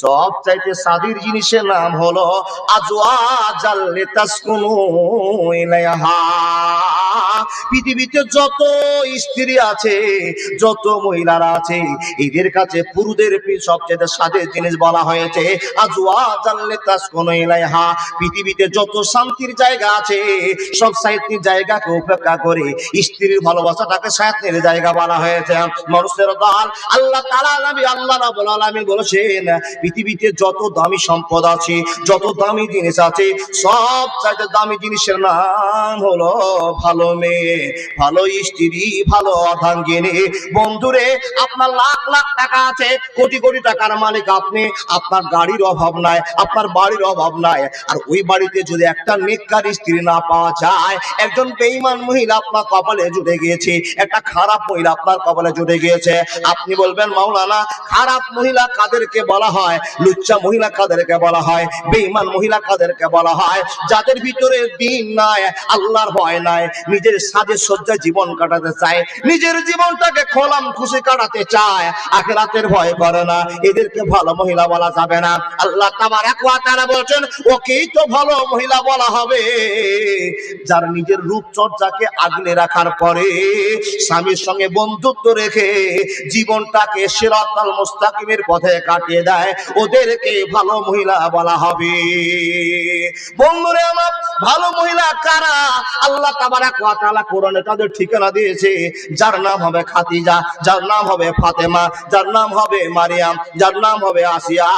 S1: সব চাইতে স্বাদের জিনিসের নাম হলো আজওয়াজাল লিতাসকুনু ইলাইহা। পৃথিবীতে যত স্ত্রী আছে, যত মহিলারা আছে, এদের কাছে পুরুষদের সবচেয়ে স্বাদের জিনিস বলা হয়েছে আজওয়াজাল লিতাসকুনু ইলাইহা। পৃথিবীতে যত শান্তির জায়গা আছে, সব শান্তির জায়গাকে উপেক্ষা করে স্ত্রীর ভালোবাসাটাকে শান্তির জায়গা বলা হয়েছে। মানুষের দল আল্লাহ তাআলা নবী আল্লাহ রাব্বুল আলামিন বলেছেন, পৃথিবীতে যত দামি সম্পদ আছে, যত দামি জিনিস আছে, সব চাইতে দামি জিনিসের নাম হলো ভালো মেয়ে, ভালো স্ত্রী, ভালো অর্ধাঙ্গিনী। বন্ধুরে, আপনার লাখ লাখ টাকা আছে, কোটি কোটি টাকার মালিক আপনি, আপনার গাড়ির অভাব নাই, আপনার বাড়ির অভাব নাই, আর ওই বাড়িতে যদি একটা নেককার স্ত্রী না পাওয়া যায়, একজন বেঈমান মহিলা আপনার কপালে জুড়ে গিয়েছে, একটা খারাপ মহিলা আপনার কপালে জুড়ে গিয়েছে, আপনি বলবেন মাওলানা খারাপ মহিলা কাদেরকে বলা হয়, লুচ্চা মহিলা কাদেরকে বলা হয়, বেঈমান মহিলা কাদেরকে বলা হয়? যাদের ভিতরে দিন নাই, আল্লাহর ভয় নাই, নিজের সাজে সজ্জায় জীবন কাটাতে চায়, নিজের জীবনটাকে খোলাম খুশি কাটাতে চায়, আখিরাতের ভয় করে না, এদেরকে ভালো মহিলা বলা যাবে না। আল্লাহ তাবারাক ওয়া তাআলা বলেন, ওকেই তো ভালো মহিলা বলা হবে যার নিজের রূপচর্চাকে আগলে রাখার পরে স্বামীর সঙ্গে বন্ধুত্ব রেখে জীবনটাকে সিরাতাল মুস্তাকিমের পথে কাটিয়ে দেয়, ওদেরকে ভালো মহিলা বলা হবে। বন্ধুরে আমার, ভালো মহিলা কারা? আল্লাহ তাবারাক ওয়া তাআলা কোরআনে তাদের ঠিকানা দিয়েছে, যার নাম হবে খাদিজা, যার নাম হবে ফাতেমা, যার নাম হবে মারিয়াম, যার নাম হবে আসিয়া।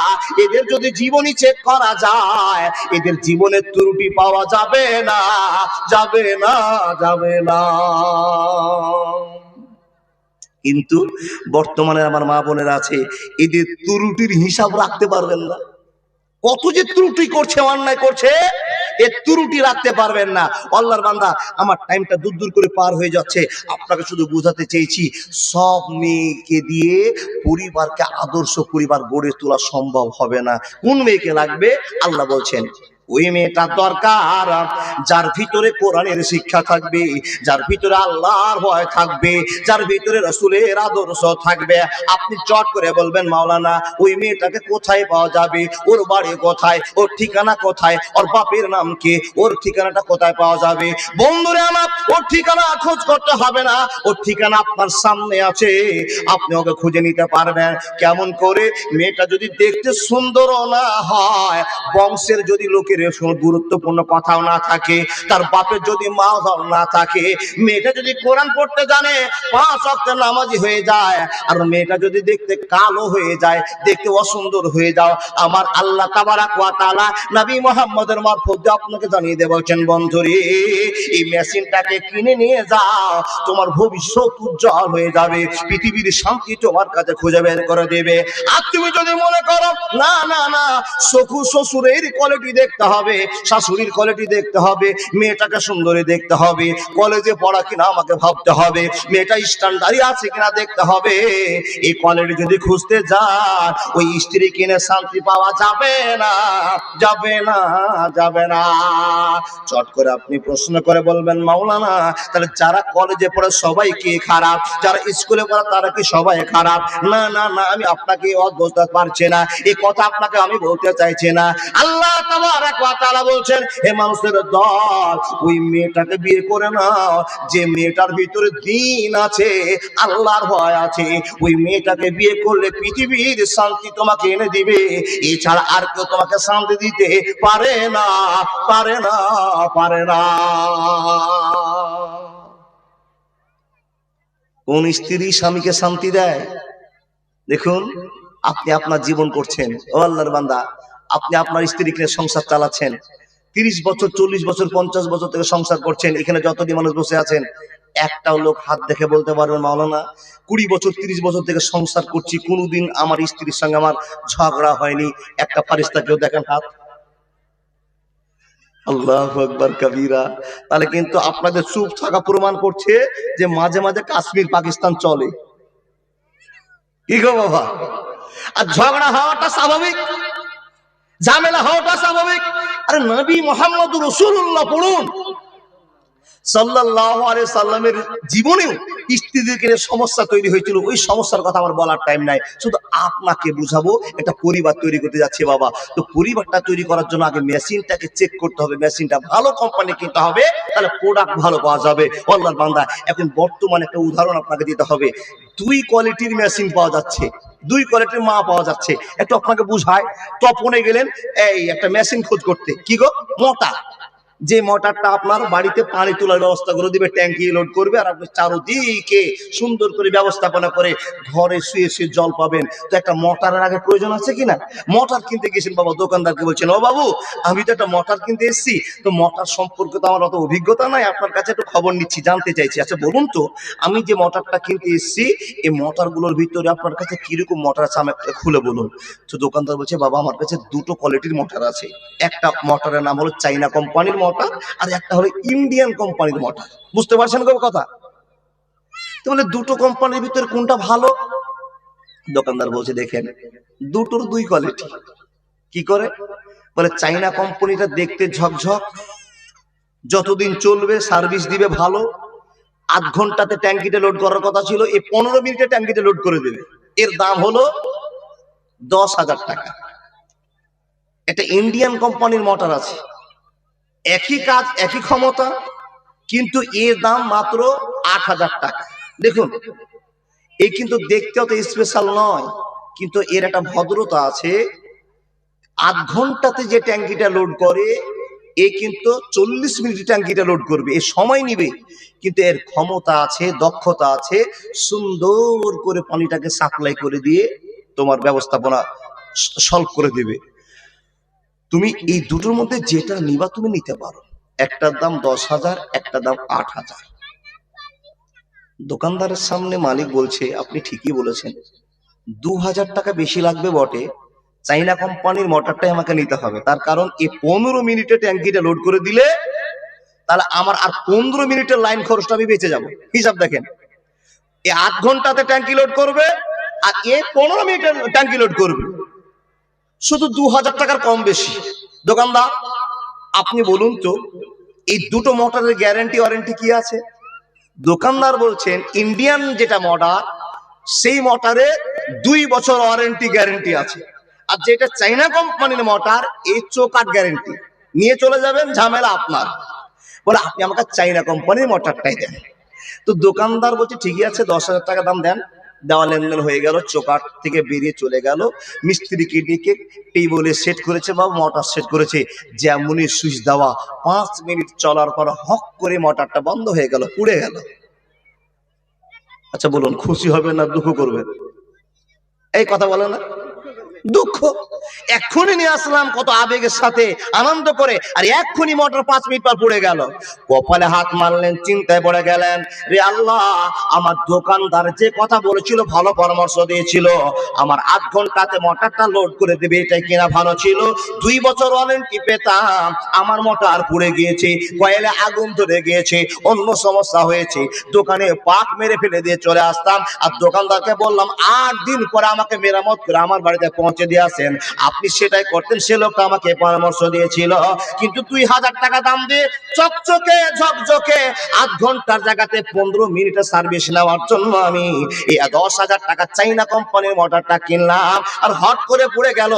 S1: এদের যদি জীবনী চেক করা যায়, এদের জীবনের ত্রুটি পাওয়া যাবে না, যাবে না, যাবে না। কিন্তু বর্তমানে আমার মা বোনেরা আছে, এদের ত্রুটির হিসাব রাখতে পারবেন না, কত যে ত্রুটি করছে, অন্যায় করছে, এর ত্রুটি রাখতে পারবেন না। আল্লাহর বান্দা, আমার টাইমটা দূর দূর করে পার হয়ে যাচ্ছে, আপনাকে শুধু বোঝাতে চেয়েছি, সব মেয়েকে দিয়ে পরিবারকে আদর্শ পরিবার গড়ে তোলা সম্ভব হবে না। কোন মেয়েকে লাগবে? আল্লাহ বলছেন, ওই মেয়েটা দরকার যার ভিতরে কোরআনের শিক্ষা থাকবে, যার ভিতরে আল্লাহর ভয় থাকবে, যার ভিতরে রাসূলের আদর্শ থাকবে। আপনি চট করে বলবেন মাওলানা ওই মেয়েটাকে কোথায় পাওয়া যাবে, ওর বাড়ি কোথায়, ওর ঠিকানা কোথায়, ওর বাপের নাম কি, ওর ঠিকানাটা কোথায় পাওয়া যাবে? বন্ধুরে আমার, ওর ঠিকানা খোঁজ করতে হবে না, ওর ঠিকানা আপনার সামনে আছে, আপনি ওকে খুঁজে নিতে পারবেন। কেমন করে? মেয়েটা যদি দেখতে সুন্দরও না হয়, বংশের যদি লোকের গুরুত্বপূর্ণ কথাও না থাকে, তার বাপের যদি মাঝার না থাকে, মেয়েটা যদি কোরআন পড়তে জানে, 5 ওয়াক্ত নামাজি হয়ে যায়, আর মেয়েটা যদি দেখতে কালো হয়ে যায়, দেখতে অসুন্দর হয়ে যাও, আমার আল্লাহ তাবারাক ওয়া তাআলা নবী মুহাম্মদের মারফত আপনাকে জানিয়ে দেব, বলছেন বন্ধুরে এই মেশিনটাকে কিনে নিয়ে যাও, তোমার ভবিষ্যৎ উজ্জ্বল হয়ে যাবে, পৃথিবীর শান্তি তোমার কাছে খুঁজে বের করে দেবে। আর তুমি যদি মনে করো না না না, শ্বশুরের কোয়ালিটি দেখতে হবে, শাশুড়ির কোয়ালিটি দেখতে হবে, মেয়েটাকে সুন্দরী দেখতে হবে, কলেজে পড়া কিনা আমাকে ভাবতে হবে, মেয়েটা স্ট্যান্ডার্ডই আছে কিনা দেখতে হবে, এই কোয়ালিটি যদি খুঁজতে যান, ওই স্ত্রী কিনে শান্তি পাওয়া যাবে না, যাবে না, যাবে না। চট করে আপনি প্রশ্ন করে বলবেন মাওলানা তাহলে যারা কলেজে পড়ে সবাই কি খারাপ, যারা স্কুলে পড়ে তারা কি সবাই খারাপ? না না না, আমি আপনাকে বুঝতে পারছি না, এই কথা আপনাকে আমি বলতে চাইছি না। আল্লাহ তাবারাক ওয়া তাআলা বলছেন, হে মানুষের দল, ওই মেয়েটাকে বিয়ে করে নাও যে মেয়েটার ভিতরে দ্বীন আছে, আল্লাহর ভয় আছে। ওই মেয়েটাকে বিয়ে করলে পৃথিবীর শান্তি তোমাকে এনে দিবে, এছাড়া আর কেউ তোমাকে শান্তি দিতে পারে না, পারে না, পারে না। কোন স্ত্রী স্বামীকে শান্তি দেয়? দেখুন, আপনি আপনার জীবন করছেন, ও আল্লাহর বান্দা, আপনি আপনার স্ত্রীকে সংসার চালাচ্ছেন, 30 বছর 40 বছর 50 বছর থেকে সংসার করছেন, এখানে যতটি মানুষ বসে আছেন, একটাও লোক হাত দেখে বলতে পারবেন মাওলানা 20 বছর 30 বছর থেকে সংসার করছি, কোনোদিন আমার স্ত্রীর সঙ্গে আমার ঝগড়া হয়নি? একটা ফারিস্তা কেউ দেখেন হাত? আল্লাহু আকবার কাবীরা। তাহলে কিন্তু আপনাদের চুপ থাকা প্রমাণ করছে যে মাঝে মাঝে কাশ্মীর পাকিস্তান চলে। কি গো বাবা? আর ঝগড়া হওয়াটা স্বাভাবিক, ঝামেলা হওয়াটা স্বাভাবিক। আরে নবী মুহাম্মদ রাসূলুল্লাহ পড়ুন, সাল্লাল্লাহু আলাইহি সাল্লামের জীবনেও স্ত্রীদেরকে নিয়ে সমস্যা তৈরি হয়েছিল। ওই সমস্যার কথা আমার বলার টাইম নাই, শুধু আপনাকে বুঝাবো। একটা পরিবার তৈরি করতে যাচ্ছে বাবা, তো পরিবারটা তৈরি করার জন্য আগে মেশিনটাকে চেক করতে হবে, মেশিনটা ভালো কোম্পানি কিনতে হবে, তাহলে প্রোডাক্ট ভালো পাওয়া যাবে। আল্লাহর বান্দা, এখন বর্তমানে একটা উদাহরণ আপনাকে দিতে হবে। দুই কোয়ালিটির মেশিন পাওয়া যাচ্ছে, দুই কোয়ালিটির মা পাওয়া যাচ্ছে। একটু আপনাকে বুঝায়। তপনে গেলেন এই একটা মেশিন খোঁজ করতে, কি গো, মোটর। যে মোটরটা আপনার বাড়িতে পানি তোলার ব্যবস্থা করে দিবে, ট্যাঙ্কি লোড করবে, আর আপনি চারদিকে সুন্দর করে ব্যবস্থাপনা করে ঘরে শুয়ে শুয়ে জল পাবেন। তো একটা মোটরের আগে প্রয়োজন আছে কিনা? মোটর কিনতে গেছেন বাবা, দোকানদারকে বলছেন, ও বাবু আমি তো একটা মোটর কিনতে এসেছি, তো মোটর সম্পর্কে তো আমার অত অভিজ্ঞতা নাই, আপনার কাছে একটু খবর নিচ্ছি, জানতে চাইছি। আচ্ছা বলুন তো, আমি যে মোটরটা কিনতে এসেছি, এই মোটরগুলোর ভিতরে আপনার কাছে কিরকম মোটর আছে আমাকে খুলে বলুন। তো দোকানদার বলছে, বাবা আমার কাছে দুটো কোয়ালিটির মোটর আছে। একটা মোটরের নাম হলো চাইনা কোম্পানির মোটর, আর একটা হলো ইন্ডিয়ান কোম্পানির মোটর। বুঝতে পারছেন কথা? তো বলে দুটো কোম্পানির ভিতরে কোনটা ভালো? দোকানদার বলছে, দেখেন দুটোর দুই কোয়ালিটি। কি করে? বলে চাইনা কোম্পানিটা দেখতে ঝকঝক, যতদিন চলবে সার্ভিস দিবে ভালো, 8 ঘন্টাতে ট্যাঙ্কিতে লোড করার কথা ছিল, এই 15 মিনিটে ট্যাঙ্কিতে লোড করে দেবে। এর দাম হলো 10,000 টাকা। একটা ইন্ডিয়ান কোম্পানির মোটর আছে, একই কাজ একই ক্ষমতা, কিন্তু এর দাম মাত্র 8,000 টাকা। দেখুন, এই কিন্তু দেখতে অত স্পেশাল নয়, কিন্তু এর একটা ভদ্রতা আছে। 8 ঘন্টাতে যে ট্যাঙ্কিটা লোড করে, এ কিন্তু 40 মিনিট ট্যাঙ্কিটা লোড করবে, এ সময় নিবে, কিন্তু এর ক্ষমতা আছে, দক্ষতা আছে, সুন্দর করে পানিটাকে সাপ্লাই করে দিয়ে তোমার ব্যবস্থাপনা সলভ করে দিবে। তুমি এই দুটোর মধ্যে যেটা নিবা তুমি নিতে পারো। একটার দাম 10,000, একটার দাম 8,000। দোকানদারের সামনে মালিক বলছে, আপনি ঠিকই বলেছেন, 2,000 টাকা বেশি লাগবে বটে, চাইনা কোম্পানির মোটরটাই আমাকে নিতে হবে। তার কারণ এই 15 মিনিটে ট্যাঙ্কিটা লোড করে দিলে তাহলে আমার আর 15 মিনিটের লাইন খরচটা আমি বেঁচে যাব। হিসাব দেখেন, এই 8 ঘন্টাতে ট্যাঙ্কি লোড করবে, আর এ 15 মিনিটে ট্যাঙ্কি লোড করবে, শুধু 2,000 টাকার কম বেশি। দোকানদার আপনি বলুন তো, এই দুটো মোটরের গ্যারান্টি ওয়ারেন্টি কি আছে? দোকানদার বলছেন, ইন্ডিয়ান যেটা মোটর, সেই মোটরে 2 বছর ওয়ারেন্টি গ্যারান্টি আছে, আর যেটা চাইনা কোম্পানির মোটর, এই চোকাট গ্যারান্টি, নিয়ে চলে যাবেন, ঝামেলা আপনার। বলে আপনি আমাকে চাইনা কোম্পানির মোটরটাই দেন। তো দোকানদার বলছে, ঠিকই আছে, 10,000 টাকা দাম দেন। দেওয়া লেনদেন হয়ে গেল, চোকাট থেকে বেরিয়ে চলে গেল, মিস্ত্রিকে ডেকে টেবিলে সেট করেছে বা মোটর সেট করেছে, যেমনই সুইচ দেওয়া, 5 মিনিট চলার পর হক করে মোটরটা বন্ধ হয়ে গেল, পুড়ে গেল। আচ্ছা বলুন, খুশি হবে না দুঃখ করবেন? এই কথা বলে না, দুঃখ। এক্ষুনি নিয়ে আসলাম কত আবেগের সাথে, আনন্দ করে, আর এক্ষুনি মোটর 5 মিনিট পর পড়ে গেল। কপালে হাত মারলেন, চিন্তায় পড়ে গেলেন, রে আল্লাহ, আমার দোকানদার যে কথা বলেছিল, ভালো পরামর্শ দিয়েছিল, আমার 8 ঘন্টাতে মোটরটা লোড করে দেবে, এটাই কিনা ভালো ছিল। 2 বছর ওয়ারেন্টি পেতাম, আমার মোটর পুড়ে গিয়েছে, কয়েলে আগুন ধরে গিয়েছে, অন্য সমস্যা হয়েছে, দোকানে পাক মেরে ফেলে দিয়ে চলে আসতাম, আর দোকানদারকে বললাম 8 দিন পরে আমাকে মেরামত করে আমার বাড়িতে পৌঁছে দিয়ে আসেন। আপনি সেটাই করতেন, সে লোকটা আমাকে পরামর্শ দিয়েছিল, কিন্তু 2,000 টাকা দাম দিয়ে চকচকে ঝকঝকে 8 ঘন্টার জায়গাতে 15 মিনিটে সার্ভিস নেওয়ার জন্য আমি এই 10,000 টাকা চাইনা কোম্পানির মোটরটা কিনলাম, আর হট করে পড়ে গেল।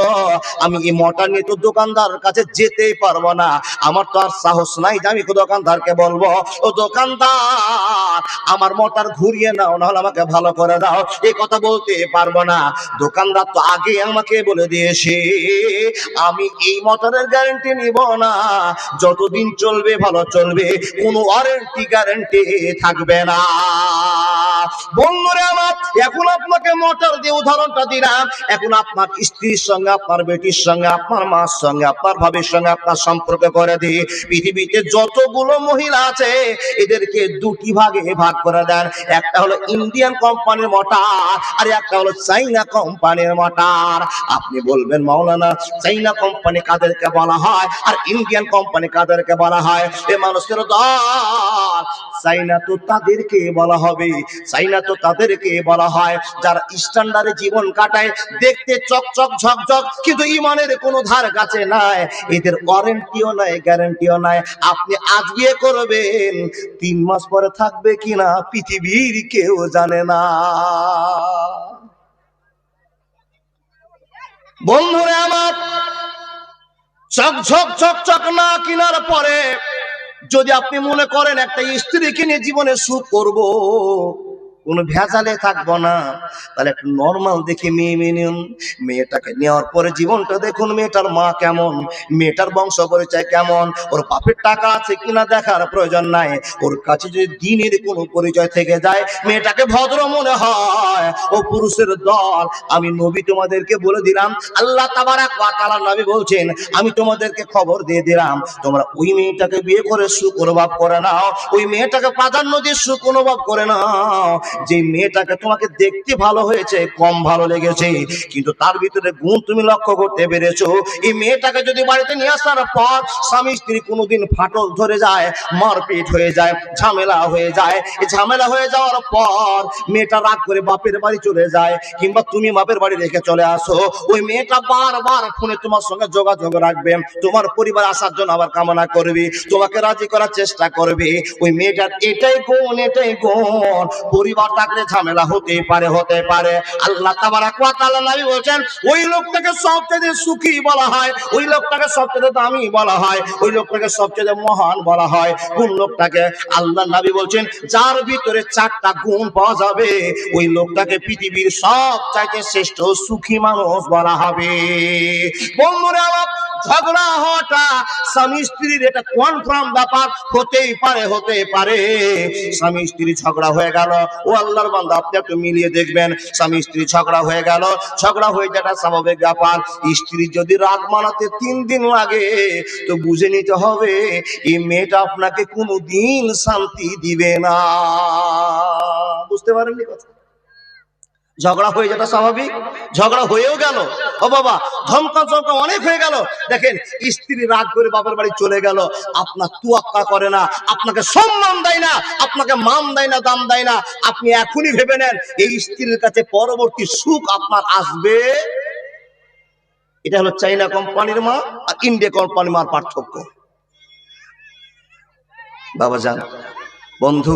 S1: আমি এই মোটর নিয়ে তো দোকানদারের কাছে যেতেই পারবো না, আমার তো আর সাহস নাই যে আমি দোকানদারকে বলবো, ও দোকানদার আমার মোটর ঘুরিয়ে নাও, নাহলে আমাকে ভালো করে দাও, এই কথা বলতে পারবো না। দোকানদার তো আগে আমাকে বলে দিয়েছে, আমি এই মোটরের গ্যারান্টি নিব না, যতদিন চলবে ভালো চলবে, কোনো ওয়ারেন্টি গ্যারান্টি থাকবে না। বন্ধুরা আমার, এখন আপনাকে মোটর দিয়ে উদাহরণটা দিলাম, এখন আপনার স্ত্রীর সঙ্গে, আপনার বেটির সঙ্গে, আপনার মার সঙ্গে, আপনার ভাবির সঙ্গে আপনার সম্পর্ক করে দিই। পৃথিবীতে যতগুলো মহিলা আছে এদেরকে দুটি ভাগে ভাগ করে দেন, একটা হলো ইন্ডিয়ান কোম্পানির মোটর, আর একটা হলো চাইনা কোম্পানির মোটর। আপনি বলবেন, মাওলানা চাইনা কোম্পানি কাদেরকে বলা হয় আর ইন্ডিয়ান কোম্পানি কাদেরকে বলা হয়? এ মানুষের দল, চাইনা তো তাদেরকে বলা হবে, চাইনা তো তাদেরকে বলা হয় যারা স্ট্যান্ডার্ডে জীবন কাটায়, দেখতে চকচক ঝকঝক, কিন্তু ইমানের কোনো ধার কাছে নাই। এদের ওয়ারেন্টিও নাই, গ্যারান্টিও নাই। আপনি আজ বিয়ে করবেন, 3 মাস পরে থাকবে কিনা পৃথিবীর কেউ জানে না। বন্ধুরা আমার, চকঝক চকচক না কিনার পরে যদি আপনি মনে করেন একটা স্ত্রীকে নিয়ে জীবনে সুখ করব, কোন ভেজালে থাকবো না, তাহলে একটু নর্মাল দেখে মেয়ে নিন। মেয়েটাকে নেওয়ার পরে জীবনটা দেখুন, মেয়েটার মা কেমন, মেয়েটার বংশ পরিচয় কেমন, ওর বাপের টাকা আছে কিনা দেখার প্রয়োজন নাই। ওর কাছে যদি দিনের কোনো পরিচয় থেকে যায়, মেয়েটাকে ভদ্র মনে হয়, ও পুরুষের দল। আমি নবী তোমাদেরকে বলে দিলাম, আল্লাহ তাবারাক ওয়া তাআলা নবী বলছেন, আমি তোমাদেরকে খবর দিয়ে দিলাম, তোমরা ওই মেয়েটাকে বিয়ে করে সুখ অনুভব করে নাও, ওই মেয়েটাকে প্রাধান্য দিয়ে সুখ অনুভব করে নাও। যে মেয়েটাকে তোমাকে দেখতে ভালো হয়েছে, কম ভালো লেগেছে, কিন্তু তার ভিতরে গুণ তুমি লক্ষ্য করতে পেরেছো, এই মেয়েটাকে যদি বাড়িতে নিয়ে আসার পর স্বামী স্ত্রী কোনোদিন ফাটল ধরে যায়, মারপিট হয়ে যায়, ঝামেলা হয়ে যায়, এই ঝামেলা হয়ে যাওয়ার পর মেয়েটা রাগ করে বাপের বাড়ি চলে যায়, কিংবা তুমি বাপের বাড়ি রেখে চলে আসো, ওই মেয়েটা বারবার ফোনে তোমার সঙ্গে যোগাযোগ রাখবে, তোমার পরিবার আসার জন্য আবার কামনা করবে, তোমাকে রাজি করার চেষ্টা করবে। ওই মেয়েটার এটাই গুণ, এটাই গুণ। পরিবার থাকলে ঝামেলা হতে পারে, হতে পারে। আল্লাহ তাবারাক ওয়া তাআলা নবী বলেন, ওই লোকটাকে সবচেয়ে সুখী বলা হয়, ওই লোকটাকে সবচেয়ে দামি বলা হয়, ওই লোকটাকে সবচেয়ে মহান বলা হয়। কোন লোকটাকে? আল্লাহ নবী বলেন, যার ভিতরে 4টা গুণ পাওয়া যাবে, ওই লোকটাকে পৃথিবীর সবচাইতে শ্রেষ্ঠ সুখী মানুষ বলা হবে। বন্ধুরা, ঝগড়া হওয়াটা স্বামী স্ত্রীর এটা কনফার্ম ব্যাপার, হতেই পারে, হতে পারে। স্বামী স্ত্রী ঝগড়া হয়ে গেল, ও আল্লাহর বান্দা আপনি একটু মিলিয়ে দেখবেন, স্বামী স্ত্রী ঝগড়া হয়ে গেল, ঝগড়া হয়ে যাওয়াটা স্বাভাবিক ব্যাপার। স্ত্রী যদি রাগ মানাতে 3 দিন লাগে, তো বুঝে নিতে হবে এই মেয়েটা আপনাকে কোনোদিন শান্তি দিবে না। বুঝতে পারেননি কথা? ঝগড়া হয়ে যাওয়া স্বাভাবিক, ঝগড়া হয়েও গেল, ও বাবা ধমকা চমকা অনেক হয়ে গেল। দেখেন, স্ত্রী রাগ করে বাবার বাড়ি চলে গেল, আপনার তুয়াক্কা করে না, আপনাকে সম্মান দেয় না, আপনাকে মান দেয় না, দাম দেয় না, আপনি এখনই ভেবে নেন এই স্ত্রীর কাছে পরবর্তী সুখ আপনার আসবে। এটা হলো চাইনা কোম্পানির মা আর ইন্ডিয়া কোম্পানির মার পার্থক্য। বাবা জান, বন্ধু,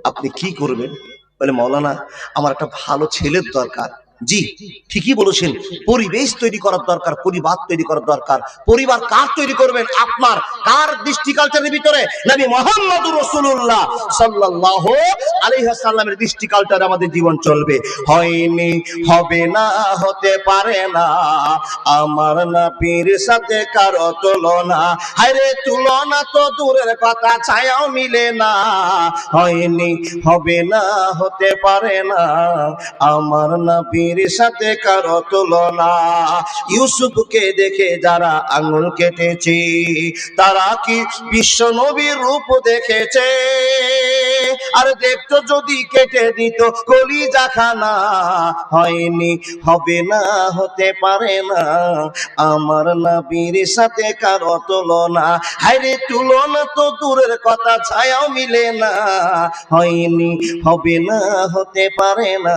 S1: আপনি কি করবেন? বলে, মাওলানা আমার একটা ভালো ছেলের দরকার। জি, ঠিকই বলেছেন, পরিবেশ তৈরি করার দরকার, পরিবার তৈরি করার দরকার। পরিবার কার তৈরি করবেন? আপনার। কার দৃষ্টি কালচারের ভিতরে? নবী মুহাম্মদুর রাসূলুল্লাহ সাল্লাল্লাহু আলাইহি ওয়াসাল্লামের দৃষ্টি কালচারে আমাদের জীবন চলবে। হয়নি, হবে না, হতে পারে না, আমার নবীর সাথে কারো তুলনা। হায়রে তুলনা তো দূরের কথা, ছায়াও মিলে না। হয়নি, হবে না, হতে পারে না, আমার নবীর সাথে কারো তুলনা। ইউসুফকে দেখে যারা আঙুল কেটেছে, তারা কি বিশ্ব নবীর রূপ দেখেছে? আর দেখতো যদি কেটে দিত কলিজা খানা। হয়নি, হবে না, হতে পারে না, আমার নবীর সাথে কারো তুলনা। হায়রে তুলনা তো দূরের কথা, ছায়াও মিলে না। হয়নি, হবে না, হতে পারে না,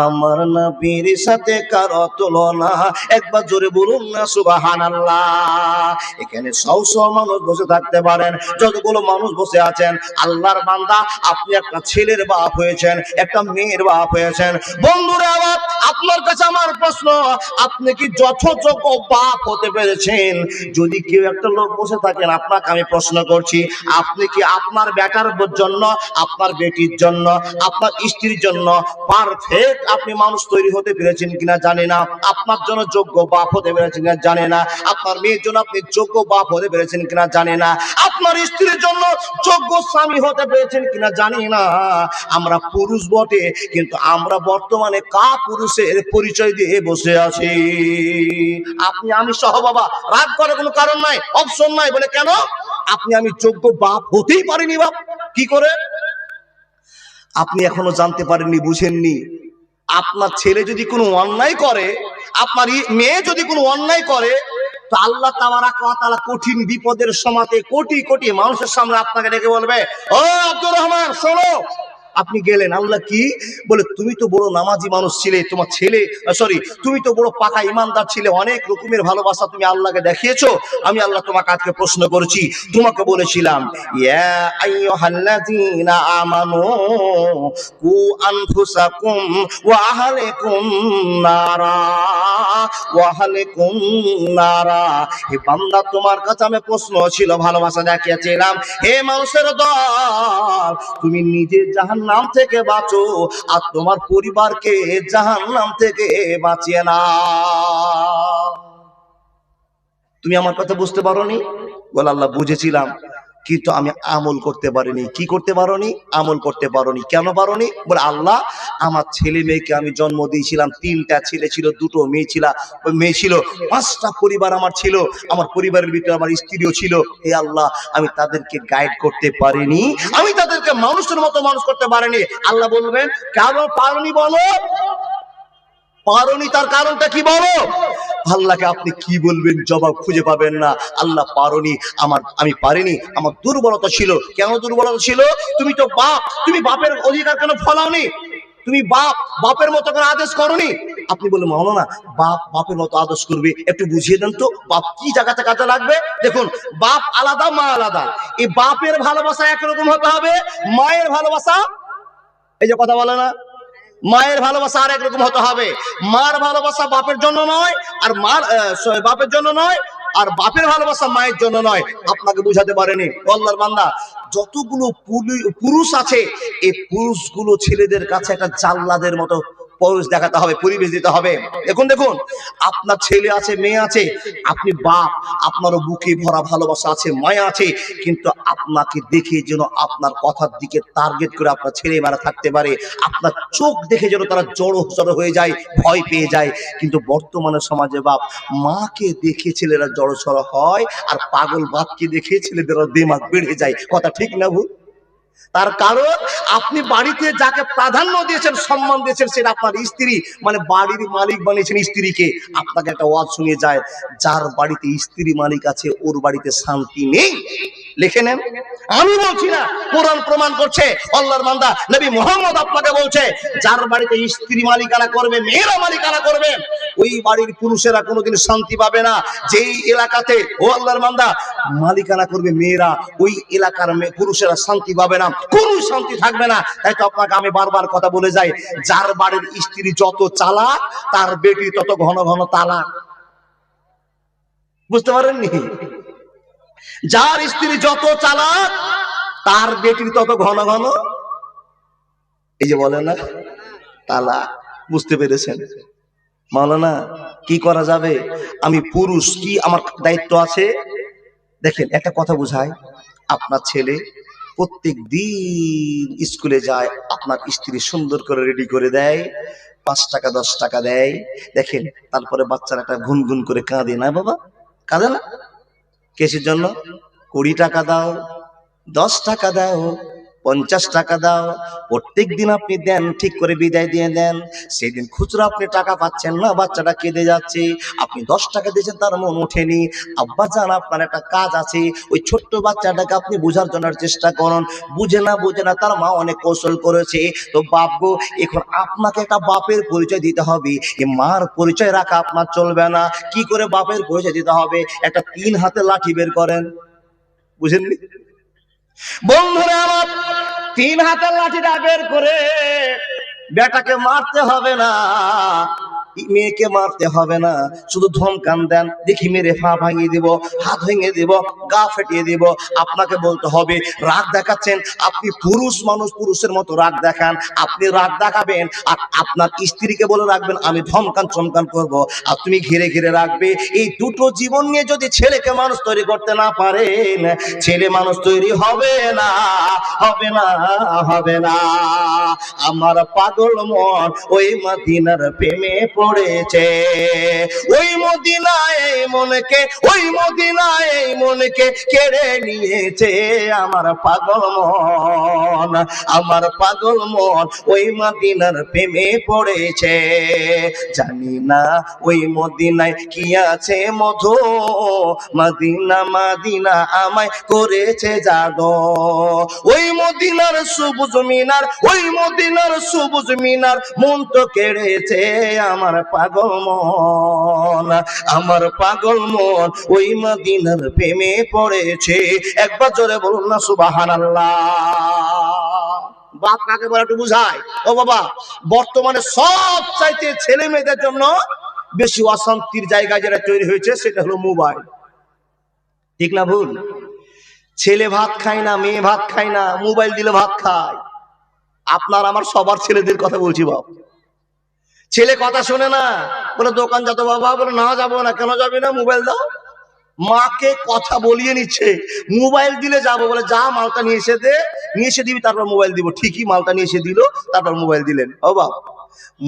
S1: আমার নবীর সাথে কারো তুলনা। একবার জোরে বলুন না সুবহানাল্লাহ। এখানে 100 মানুষ বসে থাকতে পারেন, যতগুলো মানুষ বসে আছেন, আল্লাহর বান্দা, আপনি একটা ছেলের বাপ হয়েছেন, একটা মেয়ের বাপ হয়েছেন। বন্ধুরা আমার, আপনার কাছে আমার প্রশ্ন, আপনি কি যথাযোগ্য বাপ হতে পেরেছেন? যদি কেউ একটা লোক বসে থাকেন, আপনাকে আমি প্রশ্ন করছি, আপনি কি আপনার বেটার জন্য, আপনার বেটির জন্য, আপনার স্ত্রীর জন্য পারফেক্ট আপনি মানুষ তৈরি হতে পেরেছেন কিনা জানি না। আপনার জন্য যোগ্য বাপ হতে পেরেছেন কিনা জানে না। আপনার মেয়ের জন্য আপনি যোগ্য বাপ হতে পেরেছেন কিনা জানে না। আপনার স্ত্রীর জন্য যোগ্য স্বামী হতে পেরেছেন কিনা জানি না। আমরা পুরুষ বটে, কিন্তু আমরা বর্তমানে কা পুরুষের পরিচয় দিয়ে বসে আছি। আপনি আমি সহ বাবা, রাগ করার কোনো কারণ নাই, অপশন নাই। বলে কেন? আপনি আমি যোগ্য বাপ হতেই পারিনি। বাপ কি করে? আপনি এখনো জানতে পারেননি, বুঝেননি। আপনার ছেলে যদি কোনো অন্যায় করে, আপনার মেয়ে যদি কোনো অন্যায় করে, তো আল্লাহ তাবারাক ওয়া তাআলা কঠিন বিপদের সময়তে কোটি কোটি মানুষের সামনে আপনাকে ডেকে বলবে, ও আব্দুর রহমান শোনো, আপনি গেলেন, আল্লাহ কি বলে, তুমি তো বড় নামাজি মানুষ ছিলে, তোমার ছেলে তুমি তো বড় পাকা ইমানদার ছিলে, অনেক রকমের ভালোবাসা তুমি আল্লাহকে দেখিয়েছো, আমি আল্লাহ তোমাকে আজকে প্রশ্ন করেছি। তোমাকে বলেছিলাম ইয়া আইয়ুহাল্লাযীনা আমানু কু আনফুসাকুম ওয়া আহলিকুম নারা হে বান্দা, তোমার কাছে আমি প্রশ্ন ছিল, ভালোবাসা দেখিয়েছিলাম, হে মানুষের দল, তুমি নিজে জাহান্নাম থেকে বাঁচো আর তোমার পরিবারকে জাহান্নাম থেকে বাঁচিয়ে না। তুমি আমার কথা বুঝতে পারোনি? বলে আল্লাহ বুঝেছিলাম, কিন্তু আমি আমল করতে পারিনি। কি করতে পারোনি? আমল করতে পারোনি। কেন পারোনি? বলে আল্লাহ, আমার ছেলে মেয়েকে আমি জন্ম দিয়েছিলাম, 3টা ছেলে ছিল, 2টো মেয়ে ছিল, 5টা পরিবার আমার ছিল, আমার পরিবারের ভিতরে আমার স্ত্রীও ছিল। হে আল্লাহ, আমি তাদেরকে গাইড করতে পারিনি, আমি তাদেরকে মানুষের মতো মানুষ করতে পারিনি। আল্লাহ বলবেন কেন পারোনি? বলো পারোনি, তার কারণটা কি বলো? আল্লাহকে আপনি কি বলবেন? জবাব খুঁজে পাবেন না। আল্লাহ পারোনি, আমি পারিনি, আমার দুর্বলতা ছিল। কেন দুর্বলতা ছিল? তুমি তো বাপ, তুমি বাপের অধিকার কেন ফলাওনি? তুমি বাপের মতো করে আদেশ করনি। আপনি বলে মাওলানা, বাপের মতো আদেশ করবে, একটু বুঝিয়ে দেন তো, বাপ কি জায়গাতে কাজে লাগবে? দেখুন, বাপ আলাদা, মা আলাদা। এই বাপের ভালোবাসা একরকম হতে হবে, মায়ের ভালোবাসা, এই যে কথা বলে না, মায়ের ভালোবাসা আর একরকম হতে হবে। মার ভালোবাসা বাপের জন্য নয়, আর বাপের জন্য নয়, আর বাপের ভালোবাসা মায়ের জন্য নয়। আপনাকে বুঝাতে পারেনি। আল্লাহর বান্দা, যতগুলো পুরুষ আছে, এই পুরুষগুলো ছেলেদের কাছে একটা জাল্লাদের মতো পরিবেশ দেখাতে হবে, পরিবেশ দিতে হবে। দেখুন, আপনার ছেলে আছে, মেয়ে আছে, আপনি বাপ, আপনারও বুকে ভরা ভালোবাসা আছে, মায়া আছে, কিন্তু আপনাকে দেখে যেন আপনার কথার দিকে টার্গেট করে আপনার ছেলে মেয়েরা থাকতে পারে, আপনার চোখ দেখে যেন তারা জড়ো হয়ে যায়, ভয় পেয়ে যায়। কিন্তু বর্তমানে সমাজে বাপ মাকে দেখে ছেলেরা জড়সড় হয়, আর পাগল বাপকে দেখে ছেলেদের দিমাগ বেড়ে যায়। কথা ঠিক না ভুল? তার কারণ আপনি বাড়িতে যাকে প্রাধান্য দিয়েছেন, সম্মান দিয়েছেন, সেটা আপনার স্ত্রী, মানে বাড়ির মালিক বানিয়েছেন স্ত্রীকে। আপনাকে একটা ওয়াজ শুনিয়ে যায়, যার বাড়িতে স্ত্রী মালিক আছে ওর বাড়িতে শান্তি নেই। লিখে নেন, আমি বলছি না, কোরআন প্রমাণ করছে। আল্লাহর বান্দা নবী মুহাম্মদ আপনাকে বলছে, যার বাড়িতে স্ত্রী মালিকানা করবে, মেয়েরা মালিকানা করবে, ওই বাড়ির পুরুষেরা কোনোদিন শান্তি পাবে না। যেই এলাকাতে ও আল্লাহর বান্দা মালিকানা করবে মেয়েরা, ওই এলাকার পুরুষেরা শান্তি পাবে না, কোনো শান্তি থাকবে না। তাই তো আপনাকে আমি বারবার কথা বলে যাই, যার বাড়ির স্ত্রী যত চালাক, তার বেটি তত ঘন ঘন তালাক। বুঝতে পারেননি? যার স্ত্রী যত চালাক, তার বেটির তত ঘন ঘন, এই যে বলে না, তালাক। বুঝতে পেরেছেন? মাওলানা, কি করা যাবে? আমি পুরুষ, কি আমার দায়িত্ব আছে? দেখেন, একটা কথা বুঝায়, আপনার ছেলে প্রত্যেক দিন স্কুলে যায়, আপনার স্ত্রী সুন্দর করে রেডি করে দেয়, 5 টাকা 10 টাকা দেয়। দেখেন, তারপরে বাচ্চারা একটা গুনগুন করে কাঁদে না? বাবা কাঁদে না? কিসের জন্য? 20 টাকা দাও, 10 টাকা দাও, 50 টাকা দাও। প্রত্যেক দিন আপনি দেন, ঠিক করে বিদায় দিয়ে দেন। সেদিন খুচরা আপনি টাকা পাচ্ছেন না, বাচ্চাটা কেঁদে যাচ্ছে। আপনি 10 টাকা দিয়েছেন, তার মন ওঠেনি। আব্বা জান, আপনার একটা কাজ আছে, ওই ছোট্ট বাচ্চাটাকে আপনি বোঝার জন্য চেষ্টা করুন। বুঝে না, তার মা অনেক কৌশল করেছে। তো বাপ গো, এখন আপনাকে একটা বাপের পরিচয় দিতে হবে। এই মার পরিচয় রাখা আপনার চলবে না। কি করে বাপের পরিচয় দিতে হবে? একটা 3 হাতে লাঠি বের করেন। বুঝেননি বন্ধুরা আমার? 3 হাতের লাঠিটা বের করে বেটাকে মারতে হবে না, মেয়েকে মারতে হবে না, শুধু ধমকান দেন, দেখি মেরে পা ভাঙিয়ে দিব, হাত ভেঙে দিব, গা ফেটিয়ে দিব। আপনাকে বলতে হবে, রাগ দেখাচ্ছেন, আপনি পুরুষ মানুষ, পুরুষের মতো রাগ দেখান, আপনি রাগ দেখাবেন। আর আপনার স্ত্রীকে বলে রাখবেন, আমি ধমকান চমকান করব, আর তুমি ঘিরে ঘিরে রাখবে। এই দুটো জীবন নিয়ে যদি ছেলেকে মানুষ তৈরি করতে না পারেন, ছেলে মানুষ তৈরি হবে না, হবে না, হবে না। আমার পাগল মন ওই মদিনার প্রেমে পড়েছে। ওই মদিনায় মনকে, ওই মদিনায় মনকে কেড়ে নিয়েছে আমার পাগল মন, আমার পাগল মন ওই মদিনার প্রেমে পড়েছে। জানি না ওই মদিনায় কি আছে মধু, মদিনা মদিনা আমায় করেছে জাদু। ওই মদিনার সবুজ মিনার, ওই মদিনার সবুজ মিনার মন তো কেড়েছে আমার পাগল মন, আমার পাগল মন ওই মদিনার প্রেমে পড়েছে। একবার জোরে বলুন না সুবহানাল্লাহ। বাপ কাকে বলে একটু বুঝায়। ও বাবা, বর্তমানে সব চাইতে ছেলে মেয়েদের জন্য বেশি অশান্তির জায়গা যেটা তৈরি হয়েছে সেটা হলো মোবাইল। ঠিক না ভুল? ছেলে ভাত খায় না, মেয়ে ভাত খায় না, মোবাইল দিলে ভাত খায়। আপনার আমার সবার ছেলেদের কথা বলছি বাপ। ছেলে কথা শোনে না, বলে দোকান যাতো বাবা, বলে না যাবো না। কেন যাবি না? মোবাইল দাও। মাকে কথা বলিয়ে নিচ্ছে, মোবাইল দিলে যাবো, বলে যা মালটা নিয়ে এসে দে, নিয়ে এসে দিবি তারপর মোবাইল দিব। ঠিকই মালটা নিয়ে এসে দিল, তারপর মোবাইল দিলেন। ও বাপ,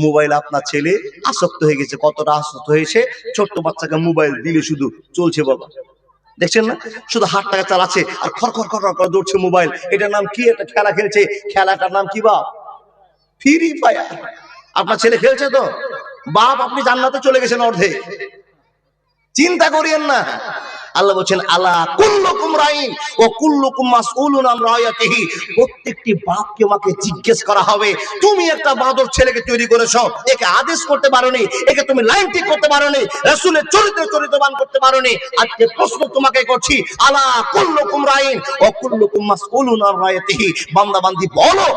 S1: মোবাইল আপনার ছেলে আসক্ত হয়ে গেছে। কতটা আসক্ত হয়েছে, ছোট্ট বাচ্চাকে মোবাইল দিলে শুধু চলছে বাবা, দেখছেন না? শুধু হাতটাকে চালাচ্ছে আর খর খর খর করে দৌড়ছে মোবাইল। এটার নাম কি? একটা খেলা খেলছে, খেলাটার নাম কি বাপ? Free fire. আপনার ছেলে খেলছে তো বাপ, আপনি জান্নাতে চলে গেছেন অর্ধেক। চিন্তা করিয়েন না। আল্লাহ বলছেন আলা কুল্লুকুম রাইন ও কুল্লুকুম মাসউলুন আন রায়াতিহি। প্রত্যেকটি বাপকে মাকে জিজ্ঞেস করা হবে, তুমি একটা বাঁদর ছেলেকে তৈরি করেছো, একে আদেশ করতে পারোনি, একে তুমি লাইন ঠিক করতে পারোনি, রাসূলের চরিত্র চরিত্রবান করতে পারোনি। আজকে প্রশ্ন তোমাকে করছি, আলা কুল্লুকুম রাইন ও কুল্লুকুম মাসউলুন আন রায়াতিহি। বান্দা বান্দি বলো,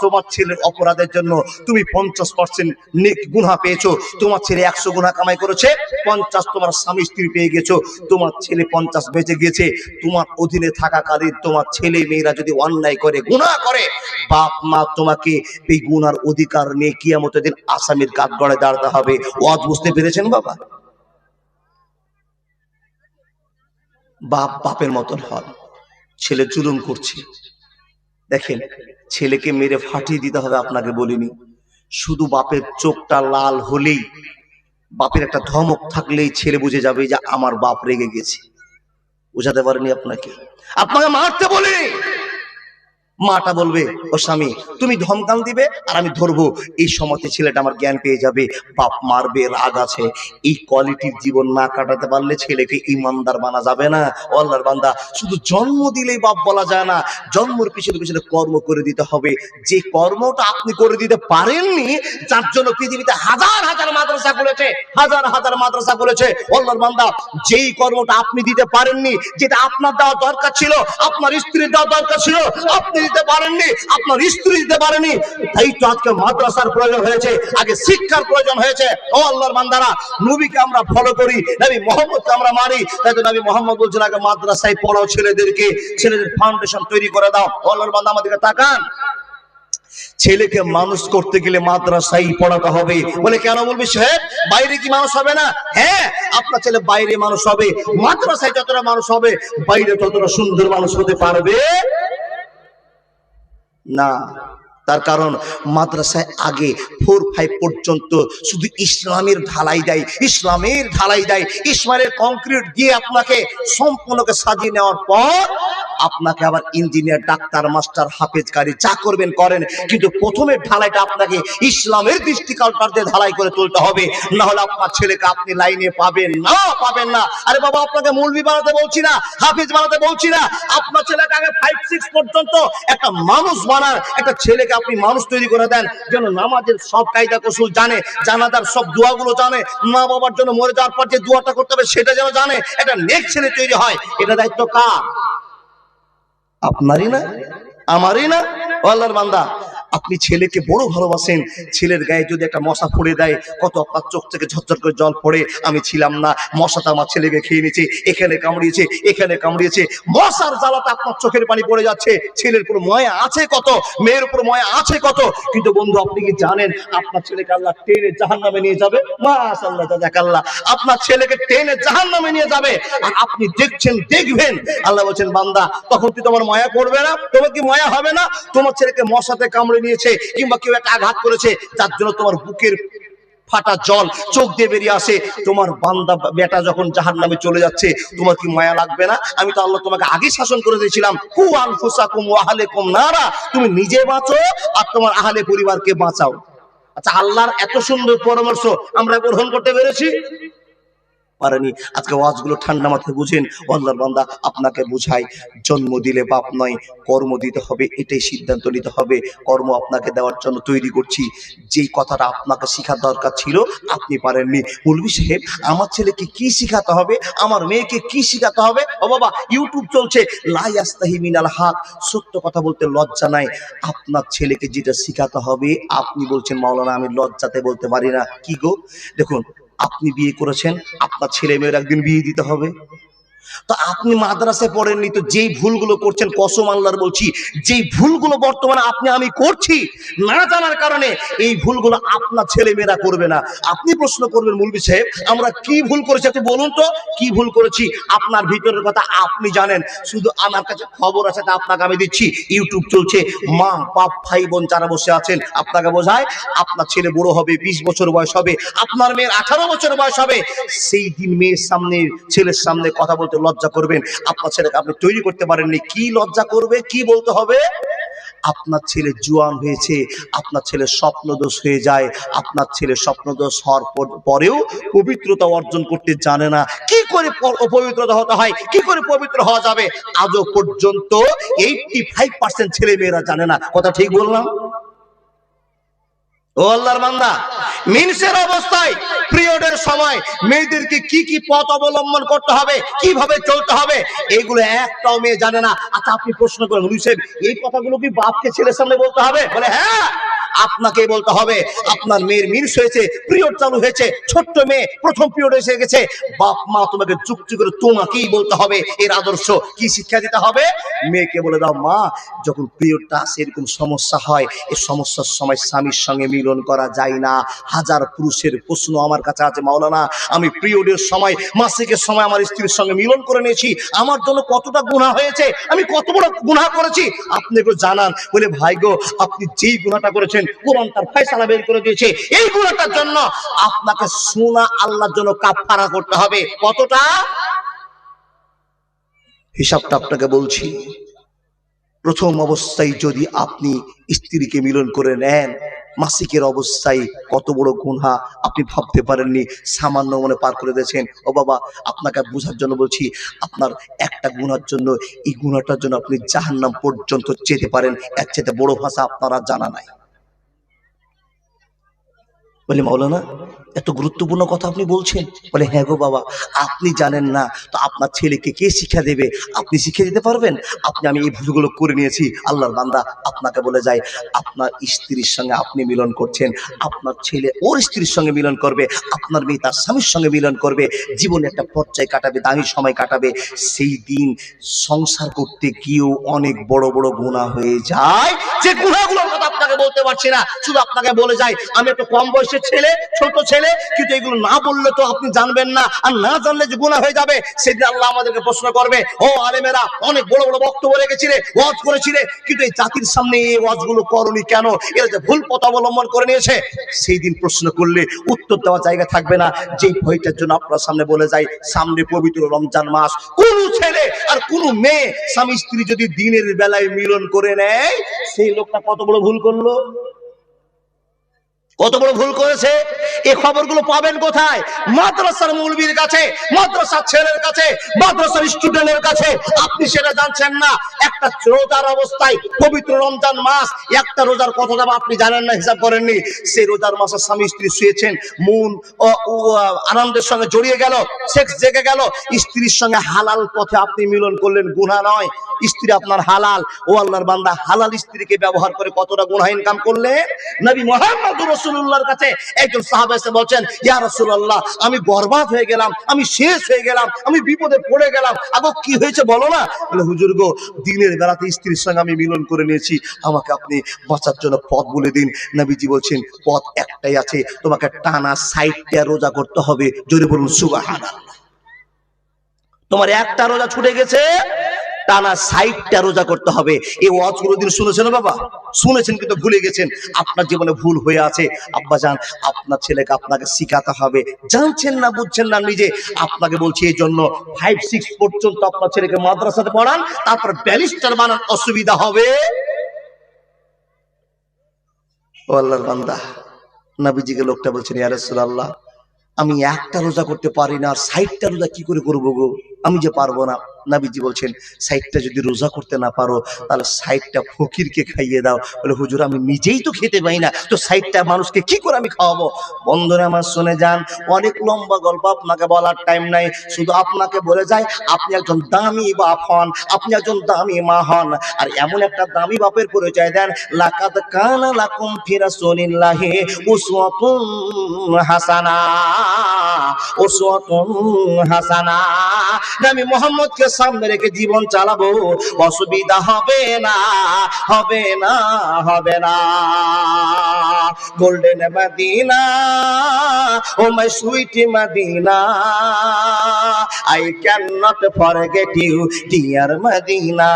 S1: তোমার ছেলের অপরাধের জন্য তুমি 50% নেক গুনাহ পেয়েছো। তোমার ছেলে 100 গুনাহ কামাই করেছে, 50 তোমার স্বামী স্ত্রী পেয়ে গেছো। তোমার ছেলে 50 বেঁচে গেছে। তোমার অধীনে থাকাকালীন তোমার ছেলে মেয়েরা যদি অন্যায় করে, গুনাহ করে, বাপ মা তোমাকে এই গুনার অধিকার নিয়ে কিয়ামতের দিন আসামির কাঠগড়ায় দাঁড়াতে হবে। ওয়াজ বুঝতে পেরেছেন বাবা? বাপ বাপের মতন হয়। ছেলে জুলুম করছে, দেখেন, ছেলেকে মেরে ফাটিয়ে দিতে হবে আপনাকে বলিনি। শুধু বাপের চোখটা লাল হলেই, বাপের একটা ধমক থাকলেই ছেলে বুঝে যাবে যে আমার বাপ রেগে গেছে। বুঝাতে পারেনি আপনাকে? আপনাকে মারতে বলে মাটা বলবে, ও স্বামী তুমি ধমকান দিবে আর আমি ধরবো, এই সময়তে ছেলেটা আমার জ্ঞান পেয়ে যাবে। বাপ মারবে, রাগ আছে। এই কোয়ালিটির জীবন না কাটাতে পারলে ছেলেকে ইমানদার বানা যাবে না। আল্লাহর বান্দা, শুধু জন্ম দিলেই বাপ বলা যায় না, জন্মের পিছনে পিছনে কর্ম করে দিতে হবে। যে কর্মটা আপনি করে দিতে পারেননি, যার জন্য পৃথিবীতে হাজার হাজার মাদ্রাসা খুলেছে, হাজার হাজার মাদ্রাসা খুলেছে। আল্লাহর বান্দা, যেই কর্মটা আপনি দিতে পারেননি, যেটা আপনার দেওয়া দরকার ছিল, আপনার স্ত্রীর দেওয়া দরকার ছিল, আপনি দিতে পারেননি, আপনার স্ত্রী দিতে পারেনি, তাই তো আজকে মাদ্রাসার প্রয়োজন হয়েছে, আগে শিক্ষার প্রয়োজন হয়েছে। ও আল্লাহর বান্দারা, নবীকে আমরা ফলো করি, নবী মুহাম্মদকে আমরা মানি। তাই তো নবী মুহাম্মদ বলছেন আগে মাদ্রাসায় পড়াও ছেলেদেরকে, ছেলেদের ফাউন্ডেশন তৈরি করে দাও। ও আল্লাহর বান্দা, আমাদেরকে তাকান। ছেলেকে মানুষ করতে গেলে মাদ্রাসায় পড়াতে হবে। বলে কেন? বলবি সাহেব বাইরে কি মানুষ হবে না? হ্যাঁ, আপনার ছেলে বাইরে মানুষ হবে। মাদ্রাসায় যতটা মানুষ হবে, বাইরে ততটা সুন্দর মানুষ হতে পারবে না। তার কারণ মাদ্রাসায় আগে 4-5 পর্যন্ত শুধু ইসলামের ঢালাই দেয়, ইসলামের ঢালাই দেয়, ইসলামের কংক্রিট দিয়ে আপনাকে সম্পূর্ণকে সাজিয়ে নেওয়ার পর আপনাকে আবার ইঞ্জিনিয়ার, ডাক্তার, মাস্টার, হাফেজ, কারি যা করবেন করেন, কিন্তু প্রথমে ঢালাইটা আপনাকে ইসলামের দৃষ্টিকোণ দিয়ে ঢালাই করে তুলতে হবে। না হলে আপনার ছেলেকে আপনি লাইনে পাবেন না, পাবেন না। আরে বাবা, আপনাকে মৌলভী বানাতে বলছি না, হাফেজ বানাতে বলছি না। আপনার ছেলেকে আগে 5-6 পর্যন্ত একটা মানুষ বানান। একটা ছেলেকে আপনি মানুষ তৈরি করে দেন, যেন নামাজের সব কায়দা কৌশল জানে, জানাজার সব দোয়াগুলো জানে, মা বাবার জন্য মরে যাওয়ার পর যে দোয়াটা করতে হবে সেটা যেন জানে। একটা নেক ছেলে তৈরি হয়। এটা দায়িত্ব কার? আপনারই না, আমারই না? আল্লাহর বান্দা, আপনি ছেলেকে বড় ভালোবাসেন, ছেলের গায়ে যদি একটা মশা পড়ে দেয়, কত আপনার চোখ থেকে ঝরঝর করে জল পড়ে। আমি ছিলাম না, মশাটা আমার ছেলেকে খেয়ে নিয়েছে, এখানে কামড়িয়েছে, এখানে কামড়িয়েছে, মশার জ্বালাতে আপনার চোখের পানি পড়ে যাচ্ছে। ছেলের উপর ময়া আছে কত, মেয়ের উপর ময়া আছে কত। কিন্তু বন্ধু, আপনি কি জানেন আপনার ছেলেকে আল্লাহ টেনে জাহান্নামে নিয়ে যাবে? মাশাআল্লাহ, জাযাকাল্লাহ, আপনার ছেলেকে টেনে জাহান্নামে নিয়ে যাবে, আর আপনি দেখছেন, দেখবেন। আল্লাহ বলছেন, বান্দা তখন কি তোমার ময়া করবে না? তোমার কি ময়া হবে না? তোমার ছেলেকে মশাতে কামড়ে নিয়েছে, কিংবা কেউ একটা আঘাত করেছে, যার জন্য তোমার বুকের ফাটা জল চোখ দিয়ে বেরিয়ে আসে, তোমার বান্দা বেটা যখন জাহান্নামে চলে যাচ্ছে তোমার কি মায়া লাগবে না? আমি তো আল্লাহ তোমাকে আগে শাসন করে দিয়েছিলাম, কু আনফুসাকুম ওয়া আহলিকুম নারা, তুমি নিজে বাঁচো আর তোমার আহলে পরিবারকে বাঁচাও। আচ্ছা, আল্লাহর এত সুন্দর পরামর্শ আমরা গ্রহণ করতে পেরেছি? পারেনি। আজকে ওয়াজগুলো ঠান্ডা মাথায় বুঝেন। আল্লাহর বান্দা আপনাকে বুঝাই, জন্ম দিলে বাপ নয়, কর্ম দিতে হবে, এটাই সিদ্ধান্ত নিতে হবে। কর্ম আপনাকে দেওয়ার জন্য তৈরি করছি। যেই কথাটা আপনাকে শেখার দরকার ছিল আপনি পারেননি। মৌলভী সাহেব, আমার ছেলেকে কি শিখাতে হবে, আমার মেয়েকে কি শিখাতে হবে? ও বাবা, ইউটিউব চলছে, লা ইয়াস্তাহি মিনাল হক, সত্য কথা বলতে লজ্জা নাই। আপনার ছেলেকে যেটা শিখাতে হবে, আপনি বলছেন মাওলানা আমি লজ্জাতে বলতে পারি না। কি গো, দেখুন, আপনি বিয়ে করেছেন, আপনার ছেলে মেয়ের একদিন বিয়ে দিতে হবে। তো আপনি মাদ্রাসায় পড়েননি, তো যেই ভুলগুলো করছেন, কসম আল্লাহর বলছি, যেই ভুলগুলো বর্তমানে আপনি আমি করছি না জানার কারণে, এই ভুলগুলো আপনার ছেলে মেয়েরা করবে না। আপনি প্রশ্ন করবেন, মৌলভী সাহেব আমরা কি ভুল করেছি, আপনি বলুন তো কি ভুল করেছি। আপনার ভিতরের কথা আপনি জানেন, শুধু আমার কাছে খবর আছে তা আপনাকে আমি দিচ্ছি। ইউটিউব চলছে, মা বাপ ভাই বোন যারা বসে আছেন আপনাকে বোঝায়, আপনার ছেলে বড় হবে, 20 বছর বয়স হবে, আপনার মেয়ের 18 বছর বয়স হবে, সেই দিন মেয়ের সামনে ছেলের সামনে কথা বলতে লজ্জা করবেন। আপনার ছেলেকে আপনি তৈরি করতে পারেননি, কি লজ্জা করবে, কি বলতে হবে? আপনার ছেলে জোয়ান হয়েছে, আপনার ছেলে স্বপ্নদোষ হয়ে যায়, আপনার ছেলে স্বপ্নদোষ হওয়ার পরেও পবিত্রতা অর্জন করতে জানে না। কি করে অপবিত্রতা হতে হয়, কি করে পবিত্র হওয়া যাবে, আজও পর্যন্ত 85% ছেলে মেয়েরা জানে না। কথা ঠিক বললাম? ও আল্লাহর বান্দা, মিনসের অবস্থায় পিরিয়ডের সময় মেয়েদেরকে কি কি পথ অবলম্বন করতে হবে, কিভাবে চলতে হবে, এগুলো একটাও মেয়ে জানে না। আচ্ছা, আপনি প্রশ্ন করেন, হুসেন এই কথাগুলো কি বাপকে ছেলের সামনে বলতে হবে? বলে হ্যাঁ, আপনাকে বলতে হবে। আপনার মেয়ের মিনস হয়েছে, পিরিয়ড চালু হয়েছে, ছোট্ট মেয়ে প্রথম পিরিয়ড এসে গেছে, বাপ মা তোমাকে যুক্তি করে তোমাকেই বলতে হবে এর আদর্শ কি, শিক্ষা দিতে হবে। মেয়েকে বলে দাও, মা যখন পিরিয়ডটা আসে এরকম সমস্যা হয়, এই সমস্যার সময় স্বামীর সঙ্গে মিলন করা যায় না। হাজার পুরুষের প্রশ্ন আমার কাছে আছে, মাওলানা আমি পিরিয়ডের সময়, মাসিকের সময় আমার স্ত্রীর সঙ্গে মিলন করে নিয়েছি, আমার জন্য কতটা গুনাহ হয়েছে, আমি কত বড় গুনাহ করেছি আপনি একটু জানান। বলে ভাই গো, আপনি যেই গুনাহটা করেছেন কোরআন তার ফয়সালা বের করে দিয়েছে, এই গুনাহটার জন্য আপনাকে সোনা আল্লাহর জন্য কাফারা করতে হবে। কতটা হিসাবটা আপনাকে বলছি। প্রথম অবস্থায় যদি আপনি স্ত্রীকে মিলন করে নেন, মাসিকের অবস্থায় কত বড় গুনাহ আপনি ভাবতে পারেননি, সামান্য মনে পার করে দিয়েছেন। ও বাবা, আপনাকে বোঝার জন্য বলছি, আপনার একটা গুনার জন্য, এই গুনাহটার জন্য আপনি জাহান্নাম পর্যন্ত যেতে পারেন, এর চেয়ে বড় ভাষা আপনারা জানা নাই। বলে মাওলানা এত গুরুত্বপূর্ণ কথা আপনি বলছেন? বলে হ্যাঁ গো বাবা, আপনি জানেন না তো আপনার ছেলেকে কে শিক্ষা দেবে? আপনি শিক্ষা দিতে পারবেন? আমি এই ভুলগুলো করে নিয়েছি। আল্লাহর বান্দা, আপনাকে বলে যাই, আপনার স্ত্রীর সঙ্গে আপনি মিলন করছেন, আপনার ছেলে ওর স্ত্রীর সঙ্গে মিলন করবে, আপনার মেয়ে তার স্বামীর সঙ্গে মিলন করবে, জীবনে একটা পর্যায়ে কাটাবে, দামি সময় কাটাবে। সেই দিন সংসার করতে গিয়েও অনেক বড় বড় গুনাহ হয়ে যায়, যে গুনাহগুলোর কথা আপনাকে বলতে পারছি না। শুধু আপনাকে বলে যাই, আমি একটা কম বয়সের ছেলে, ছোট ছেলে, কিন্তু এগুলো না বললে তো আপনি জানবেন না, আর না জানলে যে গুনাহ হয়ে যাবে, সেদিন আল্লাহ আমাদেরকে প্রশ্ন করবে, ও আলেমেরা অনেক বড় বড় বক্তব্য রেখেছিলে, ওয়াজ করেছিলে, কিন্তু এই জাতির সামনে এই ওয়াজগুলো করনি কেন? এরা যে ভুল পথ অবলম্বন করে নিয়েছে, সেই দিন প্রশ্ন করলে উত্তর দেওয়ার জায়গা থাকবে না। যেই ভয়টার জন্য আপনার সামনে বলে যাই, সামনে পবিত্র রমজান মাস, কোন ছেলে আর কোন মেয়ে স্বামী স্ত্রী যদি দিনের বেলায় মিলন করে নেয়, সেই লোকটা কত বড় ভুল করলো, কত বড় ভুল করেছে। এই খবরগুলো পাবেন কোথায়? মাদ্রাসার মৌলবীর কাছে, মাদ্রাসার ছেলের কাছে, মাদ্রাসার স্টুডেন্টের কাছে। আপনি সেটা জানছেন না। একটা রোজার অবস্থায়, পবিত্র রমজান মাস, একটা রোজার কত দাম আপনি জানেন না, হিসাব করেননি। সেই রোজার মাসে স্বামী স্ত্রী শুয়েছেন, মন আনন্দের সঙ্গে জড়িয়ে গেল, সেক্স জেগে গেল, স্ত্রীর সঙ্গে হালাল পথে আপনি মিলন করলেন, গুনাহ নয়, স্ত্রী আপনার হালাল। ও আল্লাহর বান্দা, হালাল স্ত্রীকে ব্যবহার করে কতটা গুনাহ ইনকাম করলেন। নবী মুহাম্মদ রাসূলুল্লাহর কাছে একজন সাহাবা এসে বলছেন, ইয়া রাসূলুল্লাহ আমি বরবাদ হয়ে গেলাম, আমি শেষ হয়ে গেলাম, আমি বিপদে পড়ে গেলাম, আগো কি হয়েছে বলো না? বলে হুজুর গো, দিনের বেলাতে স্ত্রীর সঙ্গে আমি মিলন করে নিয়েছি, আমাকে আপনি বাঁচার জন্য পথ বলে দিন। নবীজি বলছেন, পথ একটাই আছে, তোমাকে টানা 60টা রোজা করতে হবে। জোরে বলুন সুবহানাল্লাহ। তোমার একটা রোজা ছুটে গেছে, টানা 60টা রোজা করতে হবে। এই ওয়াজ কোনোদিন শুনেছেন বাবা? শুনেছেন কিন্তু ভুলে গেছেন। আপনার জীবনে ভুল হয়ে আছে আব্বাজান, আপনার ছেলেকে আপনাকে শিখাতে হবে। জানছেন না, বুঝছেন না নিজে। আপনাকে বলছি এই জন্য 5-6 পর্যন্ত আপনার ছেলেকে মাদ্রাসাতে পড়ান, তারপর ব্যারিস্টার বানান, অসুবিধা হবে। ও আল্লাহর বান্দা, নবীজিকে লোকটা বলছেন, ইয়া রাসূলুল্লাহ, আমি একটা রোজা করতে পারি না, আর 60টা রোজা কি করে করবো গো, আমি যে পারবো না। নবীজি বলছেন 60টা যদি রোজা করতে না পারো তাহলে 60টা ফকিরকে খাইয়ে দাও। বলে হুজুর আমি নিজেই তো খেতে পাই না, তো 60টা মানুষকে কি করে আমি খাওয়াবো? বন্ধুরা আমার শুনে যান, অনেক লম্বা গল্প আপনাকে বলার টাইম নাই, শুধু আপনাকে বলে যাই আপনি একজন দামি বাপ হন, আপনি একজন দামি মা হন, আর এমন একটা দামি বাপের পরিচয় দেন, লাকাদ কানা লাকুম ফি রাসূলিল্লাহি উসওয়াতুন হাসানা, উসওয়াতুন হাসানা। নবী মুহাম্মদকে সামনে রেখে জীবন চালাবো, অসুবিধা হবে না, হবে না, হবে না। Golden Medina, oh my sweet Medina, I cannot forget you, dear Medina,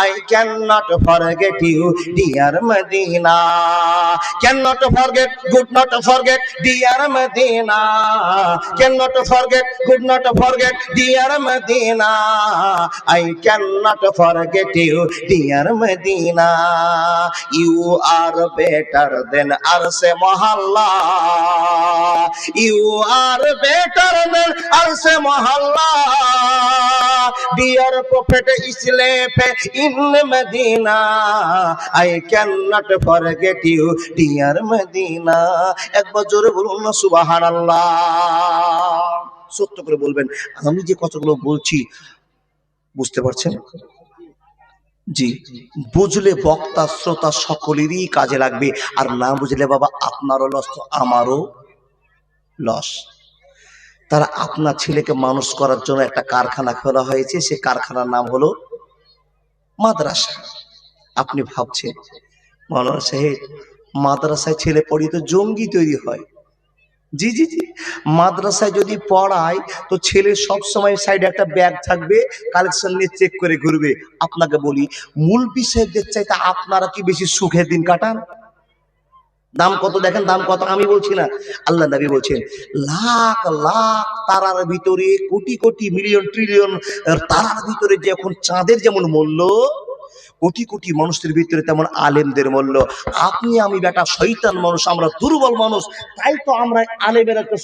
S1: I cannot forget you, dear Medina, cannot forget, good not forget, dear Medina, cannot forget, good not forget, dear Medina, I cannot forget you, dear Medina, you are better than Arse Mohalla, you are better than Arse Mohalla, dear Prophet Islam in Medina, I cannot forget you, dear Medina. একবার জোরে বলুন না সুবহানাল্লাহ। সত্য করে বলবেন, আমি যে কথাগুলো বলছি বুঝতে পারছেন? জি, বুঝলে বক্তা শ্রোতা সকলেরই কাজে লাগবে, আর না বুঝলে বাবা আপনারও লস, তো আমারও লস। তারা আপনার ছেলেকে মানুষ করার জন্য একটা কারখানা খোলা হয়েছে, সে কারখানার নাম হলো মাদ্রাসা। আপনি ভাবছেন মাওলানা সাহেব মাদ্রাসায় ছেলে পড়িয়ে তো জঙ্গি তৈরি হয়। জি জি জি, মাদ্রাসায় যদি পড়ায় তো ছেলে সব সময় সাইডে একটা ব্যাগ থাকবে, কালেকশন নিয়ে চেক করে ঘুরবে। আপনাকে বলি, মুলবি সাহেবদের চাইতে আপনারা কি বেশি সুখের দিন কাটান? দাম কত দেখেন, দাম কত আমি বলছি না, আল্লাহ নবী বলছেন লাখ লাখ তারার ভিতরে, কোটি কোটি মিলিয়ন ট্রিলিয়ন তারার ভিতরে যখন চাঁদের যেমন মূল্য, কোটি কোটি মানুষের ভিতরে তেমন আলেমদের মূল্য। আপনি আমি বেটা শয়তান মানুষ, আমরা দুর্বল মানুষ, তাই তো আমরা আলেমের একটা